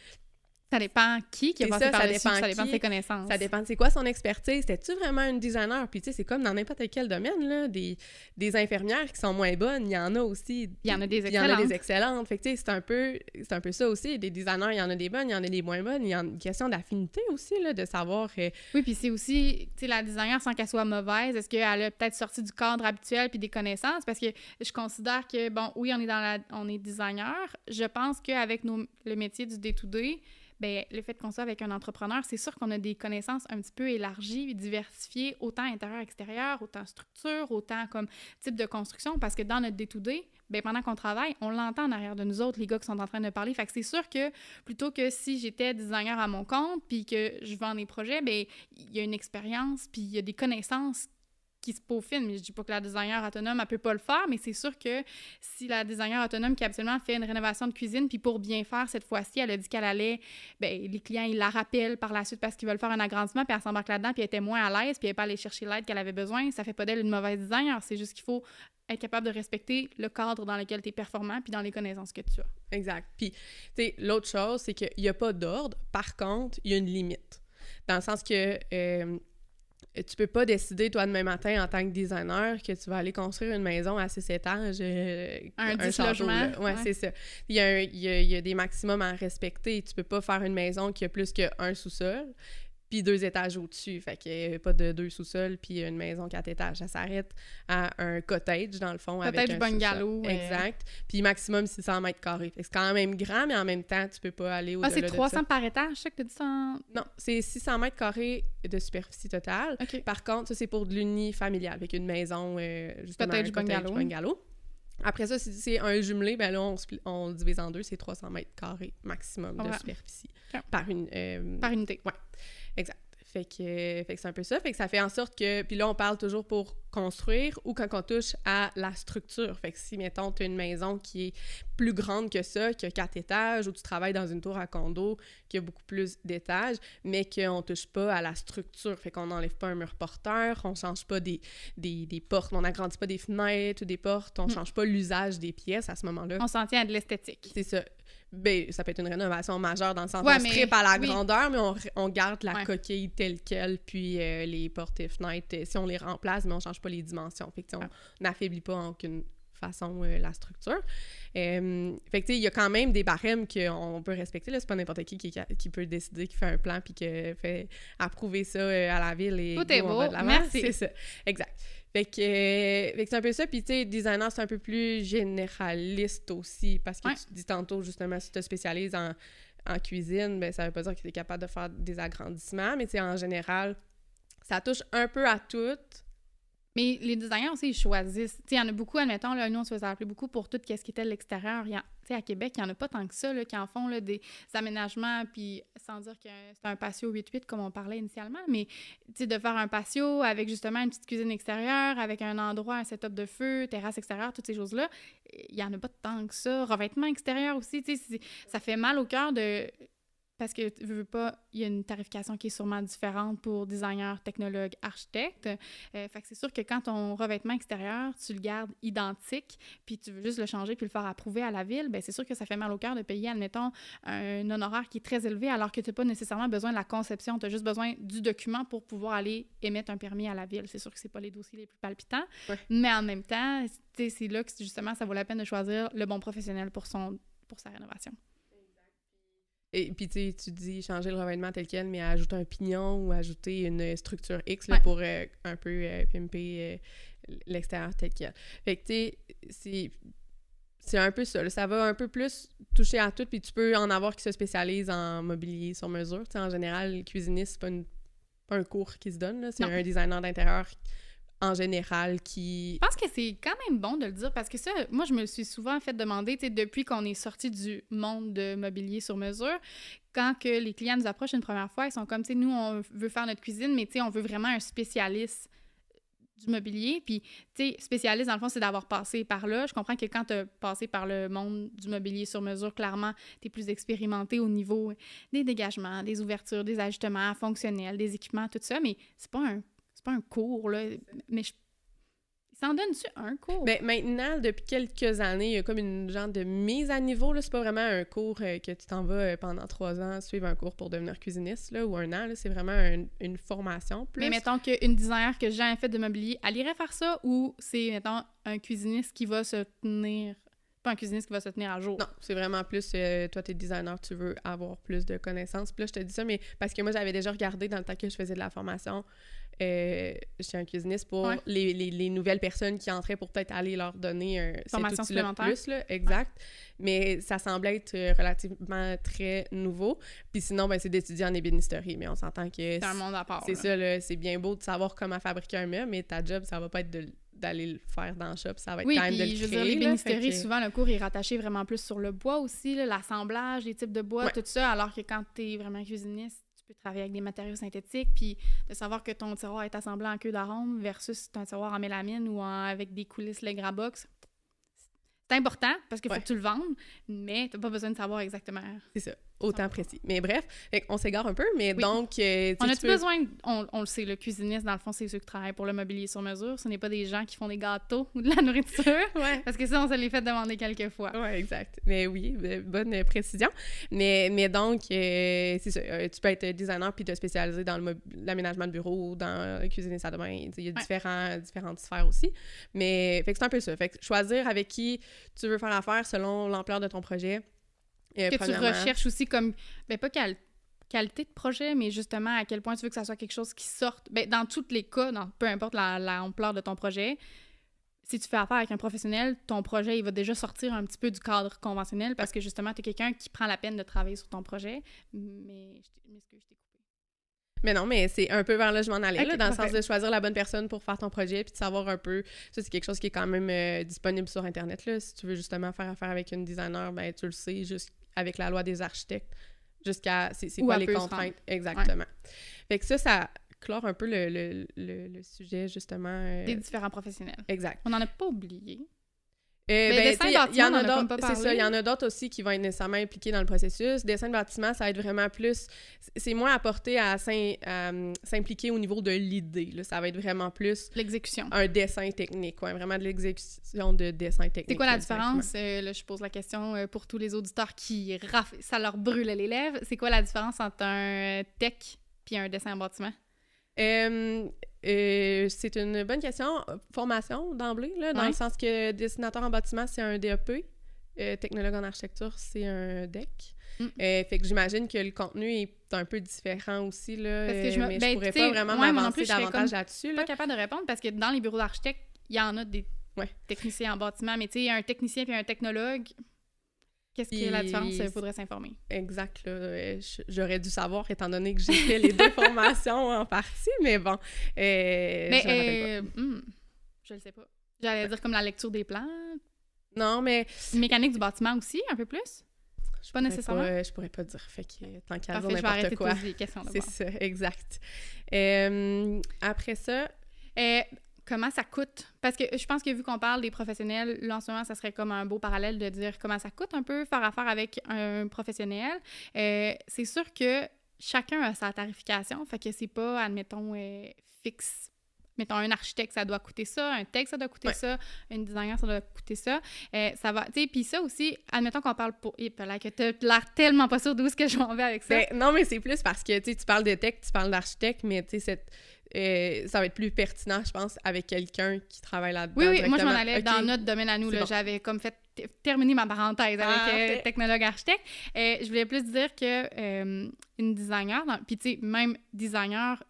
S1: ça dépend qui a passé par dessus, ça dépend de ses connaissances.
S2: Ça dépend de c'est quoi son expertise. C'était-tu vraiment une designer? Puis tu sais, c'est comme dans n'importe quel domaine, là, des infirmières qui sont moins bonnes, il y en a aussi.
S1: Il y en a des excellentes.
S2: Il y en a des excellentes. Fait que tu sais, c'est un peu ça aussi. Des designers, il y en a des bonnes, il y en a des moins bonnes. Il y a une question d'affinité aussi, là, de savoir...
S1: Oui, puis c'est aussi, tu sais, la designer, sans qu'elle soit mauvaise, est-ce qu'elle a peut-être sorti du cadre habituel puis des connaissances? Parce que je considère que, bon, oui, on est designer. Je pense qu'avec le métier du day-to-day, bien, le fait qu'on soit avec un entrepreneur, c'est sûr qu'on a des connaissances un petit peu élargies, diversifiées, autant intérieur-extérieur, autant structure, autant comme type de construction, parce que dans notre day-to-day, bien, pendant qu'on travaille, on l'entend en arrière de nous autres, les gars qui sont en train de parler. Fait que c'est sûr que plutôt que si j'étais designer à mon compte puis que je vends des projets, bien, il y a une expérience puis il y a des connaissances qui se peaufinent, mais je dis pas que la designer autonome, elle peut pas le faire, mais c'est sûr que si la designer autonome qui absolument fait une rénovation de cuisine, puis pour bien faire cette fois-ci, elle a dit qu'elle allait, ben les clients, ils la rappellent par la suite parce qu'ils veulent faire un agrandissement, puis elle s'embarque là-dedans, puis elle était moins à l'aise, puis elle n'est pas allée chercher l'aide qu'elle avait besoin, ça fait pas d'elle une mauvaise designer, c'est juste qu'il faut être capable de respecter le cadre dans lequel tu es performant, puis dans les connaissances que tu as.
S2: Exact. Puis, tu sais, l'autre chose, c'est qu'il n'y a pas d'ordre, par contre, il y a une limite. Dans le sens que... tu peux pas décider, toi, demain matin, en tant que designer, que tu vas aller construire une maison à 6 étages,
S1: un 10 logements.
S2: Ouais, c'est ça. Il y a des maximums à respecter. Tu peux pas faire une maison qui a plus qu'un sous-sol, puis 2 étages au-dessus. Fait qu'il n'y a pas de 2 sous-sols, puis une maison 4 étages. Ça s'arrête à un cottage, dans le fond,
S1: cottage
S2: avec un
S1: bungalow.
S2: Exact. Puis maximum 600 mètres carrés. Fait que c'est quand même grand, mais en même temps, tu peux pas aller au-delà de ça.
S1: Ah, c'est 300 par étage, je sais que tu as dit ça en...
S2: Non, c'est 600 mètres carrés de superficie totale.
S1: Okay.
S2: Par contre, ça, c'est pour de l'unifamilial, avec une maison, justement,
S1: cottage
S2: bungalow. Après ça, si c'est un jumelé, ben là, on le divise en deux, c'est 300 mètres carrés maximum de superficie.
S1: Okay.
S2: Par unité. Ouais, exact. Fait que c'est un peu ça. Fait que ça fait en sorte que... Puis là, on parle toujours pour construire ou quand on touche à la structure. Fait que si, mettons, tu as une maison qui est plus grande que ça, qui a 4 étages, ou tu travailles dans une tour à condo qui a beaucoup plus d'étages, mais qu'on touche pas à la structure. Fait qu'on n'enlève pas un mur porteur, on change pas des portes, on n'agrandit pas des fenêtres ou des portes, on change pas l'usage des pièces à ce moment-là.
S1: On s'en tient à de l'esthétique.
S2: C'est ça. Ben, ça peut être une rénovation majeure dans le sens où on strip à la grandeur, mais on garde la coquille telle quelle, puis les portes et fenêtres, si on les remplace, mais on change pas les dimensions. Fait que on n'affaiblit pas en aucune façon la structure. Fait que, tu sais, il y a quand même des barèmes qu'on peut respecter, là. C'est pas n'importe qui peut décider, qui fait un plan puis qui fait approuver ça à la ville et
S1: tout est beau,
S2: on va de l'avant.
S1: merci.
S2: C'est ça, exact. Fait que c'est un peu ça. Puis, tu sais, designer, c'est un peu plus généraliste aussi, parce que tu dis tantôt, justement, si tu te spécialises en cuisine, ben ça veut pas dire que tu es capable de faire des agrandissements, mais tu sais, en général, ça touche un peu à tout.
S1: Mais les designers aussi, ils choisissent. Tu sais, il y en a beaucoup, admettons, là, nous, on se faisait appeler beaucoup pour tout ce qui était de l'extérieur. Tu sais, à Québec, il n'y en a pas tant que ça, là, qui en font là, des aménagements, puis sans dire que c'est un patio 8-8 comme on parlait initialement, mais tu sais, de faire un patio avec justement une petite cuisine extérieure, avec un endroit, un setup de feu, terrasse extérieure, toutes ces choses-là, il n'y en a pas tant que ça. Revêtement extérieur aussi, tu sais, ça fait mal au cœur de... Parce que, veux pas, il y a une tarification qui est sûrement différente pour designers, technologues, architectes. Fait que c'est sûr que quand ton revêtement extérieur, tu le gardes identique, puis tu veux juste le changer puis le faire approuver à la ville, bien, c'est sûr que ça fait mal au cœur de payer, admettons, un honoraire qui est très élevé alors que tu n'as pas nécessairement besoin de la conception. Tu as juste besoin du document pour pouvoir aller émettre un permis à la ville. C'est sûr que c'est pas les dossiers les plus palpitants, mais en même temps, c'est là que, justement, ça vaut la peine de choisir le bon professionnel pour sa rénovation.
S2: Et puis, tu dis changer le revêtement tel quel, mais ajouter un pignon ou ajouter une structure X là, pour un peu pimper l'extérieur tel quel. Fait que, tu sais, c'est un peu ça. Là, ça va un peu plus toucher à tout, puis tu peux en avoir qui se spécialisent en mobilier sur mesure. Tu sais, en général, le cuisiniste, c'est pas un cours qui se donne, là. C'est un designer d'intérieur en général qui...
S1: Je pense que c'est quand même bon de le dire parce que ça, moi, je me suis souvent fait demander, tu sais, depuis qu'on est sorti du monde de mobilier sur mesure, quand que les clients nous approchent une première fois, ils sont comme, tu sais, nous, on veut faire notre cuisine, mais tu sais, on veut vraiment un spécialiste du mobilier. Puis, tu sais, spécialiste, dans le fond, c'est d'avoir passé par là. Je comprends que quand tu as passé par le monde du mobilier sur mesure, clairement, tu es plus expérimenté au niveau des dégagements, des ouvertures, des ajustements fonctionnels, des équipements, tout ça, mais c'est pas un cours, là. Mais il s'en donne-tu un cours?
S2: Ben, maintenant, depuis quelques années, il y a comme une genre de mise à niveau, là. C'est pas vraiment un cours que tu t'en vas pendant 3 ans suivre un cours pour devenir cuisiniste, là, ou 1 an, là. C'est vraiment une formation plus.
S1: Mais mettons qu'une designer que j'ai jamais fait de mobilier, elle irait faire ça, ou c'est, mettons, un cuisiniste qui va se tenir... Pas un cuisiniste qui va se tenir à jour.
S2: Non, c'est vraiment plus, toi, t'es designer, tu veux avoir plus de connaissances. Puis là, je te dis ça, mais parce que moi, j'avais déjà regardé dans le temps que je faisais de la formation chez un cuisiniste pour les nouvelles personnes qui entraient pour peut-être aller leur donner
S1: formation supplémentaire.
S2: Plus, là, exact. Mais ça semblait être relativement très nouveau. Puis sinon, ben, c'est d'étudier en ébénisterie, mais on s'entend que...
S1: C'est un monde à part.
S2: C'est ça, là, c'est bien beau de savoir comment fabriquer un meuble, mais ta job, ça va pas être d'aller le faire dans le shop, ça va être quand même de le créer.
S1: Oui, je veux dire, l'ébénisterie, souvent, le cours est rattaché vraiment plus sur le bois aussi, là, l'assemblage, les types de bois, tout ça, alors que quand t'es vraiment cuisiniste, tu peux travailler avec des matériaux synthétiques, puis de savoir que ton tiroir est assemblé en queue d'arôme versus un tiroir en mélamine ou avec des coulisses Legra Box. C'est important, parce qu'il faut que tu le vendes, mais t'as pas besoin de savoir exactement.
S2: C'est ça. Autant précis. Mais bref, on s'égare un peu, mais donc...
S1: on a-tu besoin... On le sait, le cuisiniste, dans le fond, c'est ceux qui travaillent pour le mobilier sur mesure. Ce n'est pas des gens qui font des gâteaux ou de la nourriture. Parce que ça, on se l'est fait demander quelques fois.
S2: Oui, exact. Mais oui, bonne précision. Mais donc, c'est ça. Tu peux être designer puis te spécialiser dans l'aménagement de bureau, dans la cuisine et salle de bain. Il y a différentes sphères aussi. Mais fait que c'est un peu ça. Fait que choisir avec qui tu veux faire affaire selon l'ampleur de ton projet.
S1: Que tu recherches aussi comme, ben pas qualité de projet, mais justement à quel point tu veux que ça soit quelque chose qui sorte. Ben, dans tous les cas, peu importe l'ampleur de ton projet, si tu fais affaire avec un professionnel, ton projet, il va déjà sortir un petit peu du cadre conventionnel parce que justement, tu es quelqu'un qui prend la peine de travailler sur ton projet. Mais je t'ai coupé.
S2: Mais non, mais c'est un peu vers là je m'en allais, là, dans le sens de choisir la bonne personne pour faire ton projet puis de savoir un peu... Ça, c'est quelque chose qui est quand même disponible sur Internet, là. Si tu veux justement faire affaire avec une designer, ben tu le sais, juste avec la loi des architectes, jusqu'à... C'est quoi les contraintes? Exactement. Fait que ça clore un peu le sujet, justement...
S1: Des différents professionnels.
S2: Exact.
S1: On n'en a pas oublié.
S2: Dessin de bâtiment, on en a comme pas parlé. C'est ça, il y en a d'autres aussi qui vont être nécessairement impliqués dans le processus. Dessin de bâtiment, ça va être vraiment plus... C'est moins apporté à s'impliquer au niveau de l'idée, là. Ça va être vraiment plus...
S1: L'exécution.
S2: Un dessin technique, vraiment de l'exécution de dessin technique.
S1: C'est quoi la différence? Là, je pose la question pour tous les auditeurs qui... Ça leur brûle les lèvres. C'est quoi la différence entre un tech puis un dessin en bâtiment?
S2: C'est une bonne question. Formation d'emblée, là, dans le sens que dessinateur en bâtiment, c'est un DEP. Technologue en architecture, c'est un DEC. Fait que j'imagine que le contenu est un peu différent aussi, là, mais je pourrais pas vraiment m'avancer davantage là-dessus.
S1: Je suis pas capable de répondre parce que dans les bureaux d'architectes, il y en a des techniciens en bâtiment, mais tu sais, un technicien puis un technologue, qu'est-ce qui est la différence? Il faudrait s'informer.
S2: Exact, là. J'aurais dû savoir, étant donné que j'ai fait les deux formations en partie, mais bon.
S1: Je le sais pas. J'allais dire comme la lecture des plans.
S2: Non, mais...
S1: Mécanique du bâtiment aussi, un peu plus? Pas nécessairement?
S2: Je pourrais pas dire. Fait que tant qu'à dire
S1: n'importe quoi. Je vais arrêter
S2: quoi.
S1: de poser des questions.
S2: C'est ça, exact. Après ça...
S1: comment ça coûte? Parce que je pense que vu qu'on parle des professionnels, là, en ce moment, ça serait comme un beau parallèle de dire comment ça coûte un peu faire affaire avec un professionnel. C'est sûr que chacun a sa tarification, fait que c'est pas, admettons, fixe. Mettons, un architecte, ça doit coûter ça, un tech, ça doit coûter ça, un designer, ça doit coûter ça. Ça va, tu sais, puis ça aussi, admettons qu'on parle pour... Et là, que t'as l'air tellement pas sûr d'où est-ce que je m'en vais avec ça.
S2: Ben, non, mais c'est plus parce que, tu sais, tu parles de tech, tu parles d'architecte, mais tu sais, ça va être plus pertinent, je pense, avec quelqu'un qui travaille là-dedans.
S1: Oui, moi, je m'en allais dans notre domaine à nous. Là, j'avais comme fait terminer ma parenthèse avec technologue architecte. Je voulais plus dire que une designer, puis tu sais, même designer...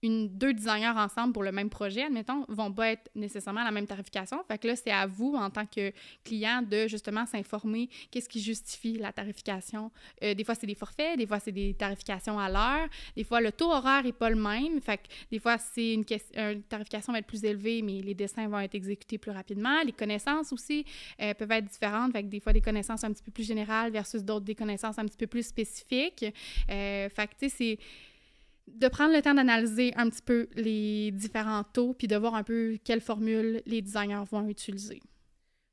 S1: deux designers ensemble pour le même projet, admettons, vont pas être nécessairement à la même tarification. Fait que là, c'est à vous, en tant que client, de justement s'informer qu'est-ce qui justifie la tarification. Des fois, c'est des forfaits, des fois, c'est des tarifications à l'heure. Des fois, le taux horaire est pas le même. Fait que des fois, c'est une tarification va être plus élevée, mais les dessins vont être exécutés plus rapidement. Les connaissances aussi peuvent être différentes. Fait que des fois, des connaissances un petit peu plus générales versus d'autres des connaissances un petit peu plus spécifiques. Fait que, tu sais, c'est de prendre le temps d'analyser un petit peu les différents taux puis de voir un peu quelles formules les designers vont utiliser.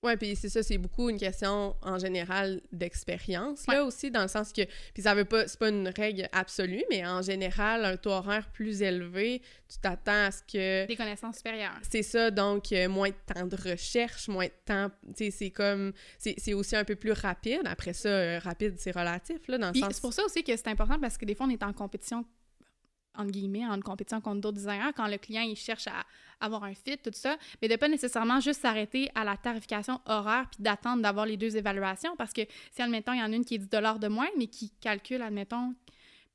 S2: Oui, puis c'est ça, c'est beaucoup une question en général d'expérience, là aussi, dans le sens que, puis ça veut pas, c'est pas une règle absolue, mais en général, un taux horaire plus élevé, tu t'attends à ce que...
S1: Des connaissances supérieures.
S2: C'est ça, donc moins de temps de recherche, moins de temps, tu sais, c'est comme, c'est aussi un peu plus rapide. Après ça, rapide, c'est relatif, là, dans le sens...
S1: C'est pour ça aussi que c'est important, parce que des fois, on est en compétition entre guillemets, en compétition contre d'autres designers, quand le client, il cherche à avoir un fit, tout ça, mais de pas nécessairement juste s'arrêter à la tarification horaire puis d'attendre d'avoir les deux évaluations, parce que si, admettons, il y en a une qui est 10 $ de moins, mais qui calcule, admettons,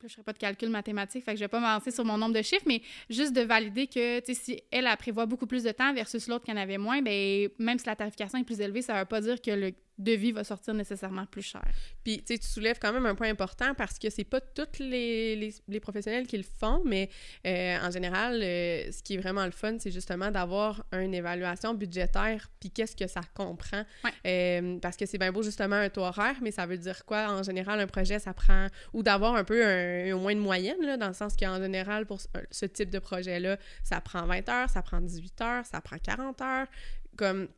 S1: je ne ferai pas de calcul mathématique, fait que je vais pas m'avancer sur mon nombre de chiffres, mais juste de valider que, tu sais, si elle prévoit beaucoup plus de temps versus l'autre qui en avait moins, bien, même si la tarification est plus élevée, ça ne veut pas dire que le devis va sortir nécessairement plus cher.
S2: Puis, tu sais, tu soulèves quand même un point important parce que c'est pas tous les professionnels qui le font, mais en général, ce qui est vraiment le fun, c'est justement d'avoir une évaluation budgétaire puis qu'est-ce que ça comprend. Parce que c'est bien beau, justement, un taux horaire, mais ça veut dire quoi? En général, un projet, ça prend... Ou d'avoir un peu au moins une moyenne, là, dans le sens qu'en général, pour ce type de projet-là, ça prend 20 heures, ça prend 18 heures, ça prend 40 heures. Comme...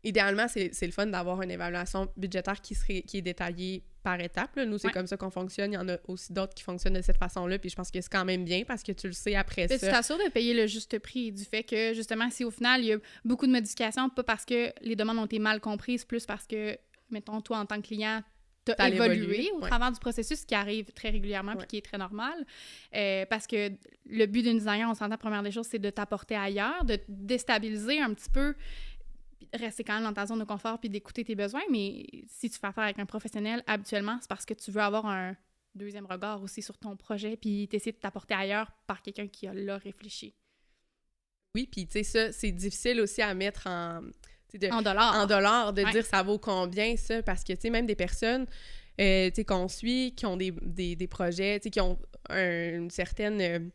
S2: Idéalement, c'est le fun d'avoir une évaluation budgétaire qui est détaillée par étapes. Là. Nous, c'est comme ça qu'on fonctionne. Il y en a aussi d'autres qui fonctionnent de cette façon-là. Puis je pense que c'est quand même bien parce que tu le sais après ça.
S1: Tu t'assures de payer le juste prix du fait que, justement, si au final, il y a beaucoup de modifications, pas parce que les demandes ont été mal comprises, plus parce que, mettons, toi, en tant que client, t'as évolué au travers du processus qui arrive très régulièrement puis qui est très normal. Parce que le but d'une designer, on s'entend, première des choses, c'est de t'apporter ailleurs, de déstabiliser un petit peu, rester quand même dans ta zone de confort puis d'écouter tes besoins, mais si tu fais affaire avec un professionnel, habituellement, c'est parce que tu veux avoir un deuxième regard aussi sur ton projet puis t'essaies de t'apporter ailleurs par quelqu'un qui a là réfléchi. Oui,
S2: puis tu sais, ça, c'est difficile aussi à mettre en
S1: dollars.
S2: En dollars, de dire ça vaut combien, ça, parce que, tu sais, même des personnes, tu sais, qu'on suit, qui ont des projets, tu sais, qui ont une certaine...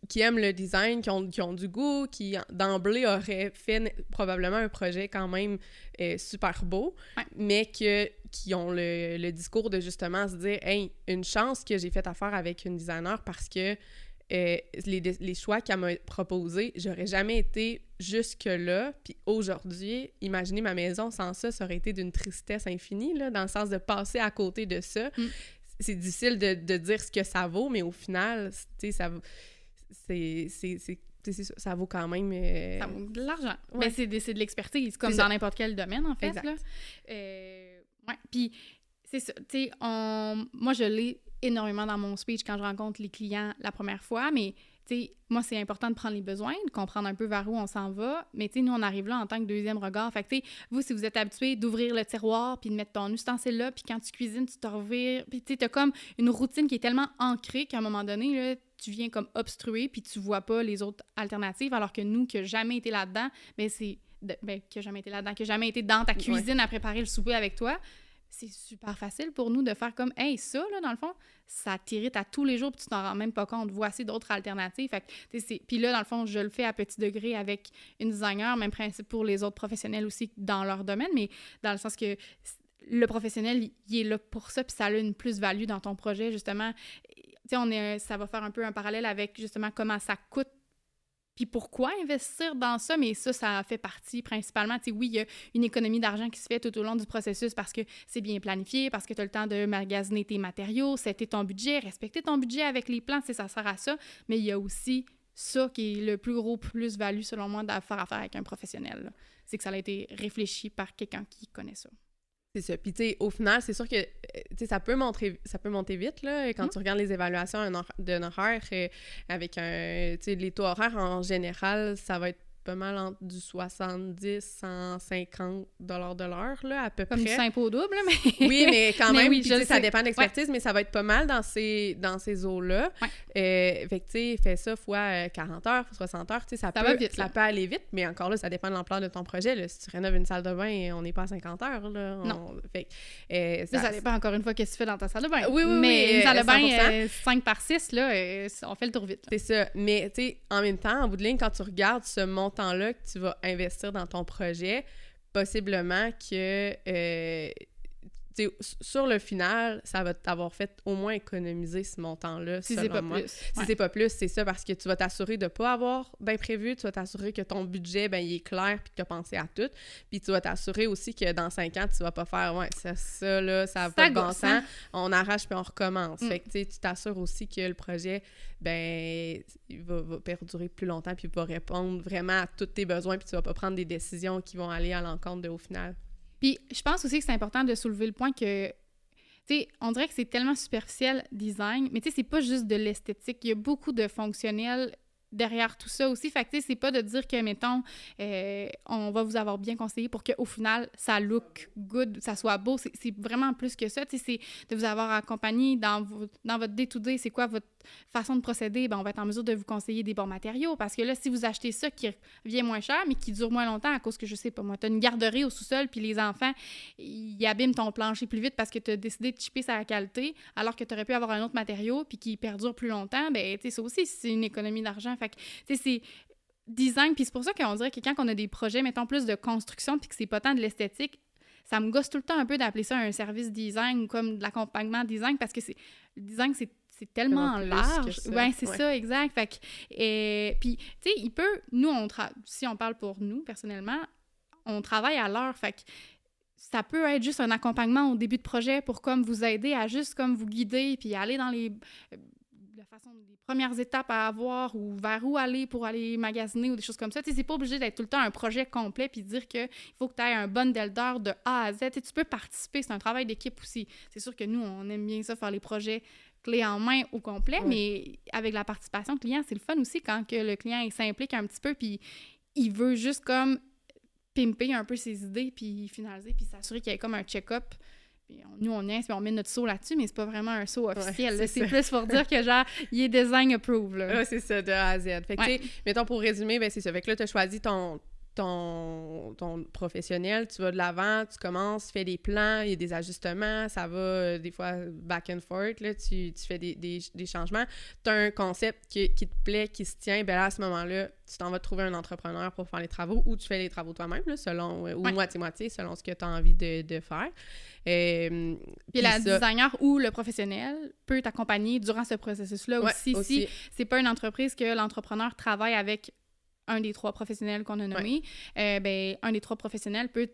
S2: qui aiment le design, qui ont du goût, qui d'emblée auraient fait probablement un projet quand même super beau, mais qui ont le discours de justement se dire « Hey, une chance que j'ai fait affaire avec une designer parce que les choix qu'elle m'a proposés, j'aurais jamais été jusque-là. Puis aujourd'hui, imaginez ma maison sans ça, ça aurait été d'une tristesse infinie, là, dans le sens de passer à côté de ça. C'est difficile de dire ce que ça vaut, mais au final, tu sais, ça vaut quand même...
S1: Ça vaut de l'argent. Mais c'est de l'expertise, comme dans n'importe quel domaine, en fait. Exact. Là. Puis, c'est ça. Tu sais, moi, je l'ai énormément dans mon speech quand je rencontre les clients la première fois, mais tu sais, moi, c'est important de prendre les besoins, de comprendre un peu vers où on s'en va, mais tu sais, nous, on arrive là en tant que deuxième regard. Fait que, tu sais, vous, si vous êtes habitué d'ouvrir le tiroir puis de mettre ton ustensile là, puis quand tu cuisines, tu te revires, puis tu sais, t'as comme une routine qui est tellement ancrée qu'à un moment donné, là, tu viens comme obstruer puis tu vois pas les autres alternatives, alors que nous, qui n'avons jamais été là-dedans, qui n'a jamais été là-dedans, qui n'a jamais été dans ta cuisine à préparer le souper avec toi, c'est super facile pour nous de faire comme « Hey, ça, là, dans le fond, ça t'irrite à tous les jours, puis tu t'en rends même pas compte. Voici d'autres alternatives. » Fait que, puis là, dans le fond, je le fais à petit degré avec une designer, même principe pour les autres professionnels aussi dans leur domaine, mais dans le sens que le professionnel, il est là pour ça, puis ça a une plus-value dans ton projet, justement. Tu sais, ça va faire un peu un parallèle avec, justement, comment ça coûte. Puis pourquoi investir dans ça? Mais ça fait partie principalement, tu sais, oui, il y a une économie d'argent qui se fait tout au long du processus parce que c'est bien planifié, parce que tu as le temps de magasiner tes matériaux, setter ton budget, respecter ton budget avec les plans, ça sert à ça. Mais il y a aussi ça qui est le plus gros plus-value, selon moi, de faire affaire avec un professionnel, là. C'est que ça a été réfléchi par quelqu'un qui connaît ça.
S2: C'est ça. Puis, tu sais, au final, c'est sûr que ça peut monter vite, là, quand tu regardes les évaluations d'un horaire avec les taux horaires en général, ça va être pas mal entre du 70-150 $ de l'heure, là, à peu près.
S1: Comme du simple au double, mais...
S2: Oui, mais quand même,
S1: oui,
S2: puis, ça dépend de l'expertise, mais ça va être pas mal dans ces eaux-là. Fait que, tu sais, fais ça fois 40 heures, 60 heures, tu sais, ça peut aller vite, mais encore là, ça dépend de l'ampleur de ton projet, là. Si tu rénoves une salle de bain, on n'est pas à 50 heures, là.
S1: Non.
S2: Fait
S1: ça dépend encore une fois qu'est-ce que tu fais dans ta salle de bain.
S2: Oui,
S1: mais une salle de bain 5 par 6, là, on fait le tour vite, là.
S2: C'est ça. Mais, tu sais, en même temps, en bout de ligne, quand tu regardes ce montant-là que tu vas investir dans ton projet, possiblement que sur le final, ça va t'avoir fait au moins économiser ce montant-là,
S1: si c'est pas plus.
S2: Si c'est pas plus, c'est ça, parce que tu vas t'assurer de pas avoir d'imprévu, tu vas t'assurer que ton budget, il est clair puis que tu as pensé à tout, puis tu vas t'assurer aussi que dans 5 ans, tu vas pas faire « ça là, ça n'a pas de bon sens, on arrache puis on recommence ». Fait que tu t'assures aussi que le projet, il va perdurer plus longtemps puis va répondre vraiment à tous tes besoins puis tu vas pas prendre des décisions qui vont aller à l'encontre au final.
S1: Puis, je pense aussi que c'est important de soulever le point que, tu sais, on dirait que c'est tellement superficiel, design, mais tu sais, c'est pas juste de l'esthétique. Il y a beaucoup de fonctionnels derrière tout ça aussi. Fait que, tu sais, c'est pas de dire que, mettons, on va vous avoir bien conseillé pour qu'au final, ça look good, ça soit beau. C'est vraiment plus que ça. Tu sais, c'est de vous avoir accompagné dans votre day-to-day. C'est quoi votre façon de procéder? On va être en mesure de vous conseiller des bons matériaux. Parce que là, si vous achetez ça qui vient moins cher, mais qui dure moins longtemps à cause que, je sais pas moi, t'as une garderie au sous-sol, puis les enfants, ils abîment ton plancher plus vite parce que t'as décidé de chipper sa qualité, alors que t'aurais pu avoir un autre matériau, puis qui perdure plus longtemps, tu sais, ça aussi, c'est une économie d'argent. Fait que, tu sais, c'est design, puis c'est pour ça qu'on dirait que quand on a des projets, mettons, plus de construction, puis que c'est pas tant de l'esthétique, ça me gosse tout le temps un peu d'appeler ça un service design ou comme de l'accompagnement design, parce que le design, c'est tellement large. C'est ça, exact. Fait que, puis, tu sais, nous, si on parle pour nous, personnellement, on travaille à l'heure, fait que ça peut être juste un accompagnement au début de projet pour comme vous aider à juste comme vous guider, puis aller dans les premières étapes à avoir ou vers où aller pour aller magasiner ou des choses comme ça. Tu sais, c'est pas obligé d'être tout le temps un projet complet puis dire qu'il faut que tu aies un bundle d'heures de A à Z. Tu sais, tu peux participer, c'est un travail d'équipe aussi. C'est sûr que nous, on aime bien ça, faire les projets clés en main au complet, mais avec la participation client, c'est le fun aussi quand que le client il s'implique un petit peu puis il veut juste comme pimper un peu ses idées puis finaliser puis s'assurer qu'il y ait comme un check-up. Puis nous, on niaise puis on met notre saut là-dessus, mais c'est pas vraiment un saut officiel. C'est plus pour dire que, genre, il est design approved.
S2: Ouais, c'est ça, de A à Z. Fait que, tu sais, mettons, pour résumer, c'est ça. Fait que là, tu as choisi ton professionnel, tu vas de l'avant, tu commences, tu fais des plans, il y a des ajustements, ça va des fois back and forth, là, tu fais des changements. Tu as un concept qui te plaît, qui se tient, là, à ce moment-là, tu t'en vas trouver un entrepreneur pour faire les travaux ou tu fais les travaux toi-même, là, selon, ou moitié-moitié, selon ce que tu as envie de faire.
S1: Puis la designer ou le professionnel peut t'accompagner durant ce processus-là aussi. Si c'est pas une entreprise que l'entrepreneur travaille avec un des 3 professionnels qu'on a nommés, un des 3 professionnels peut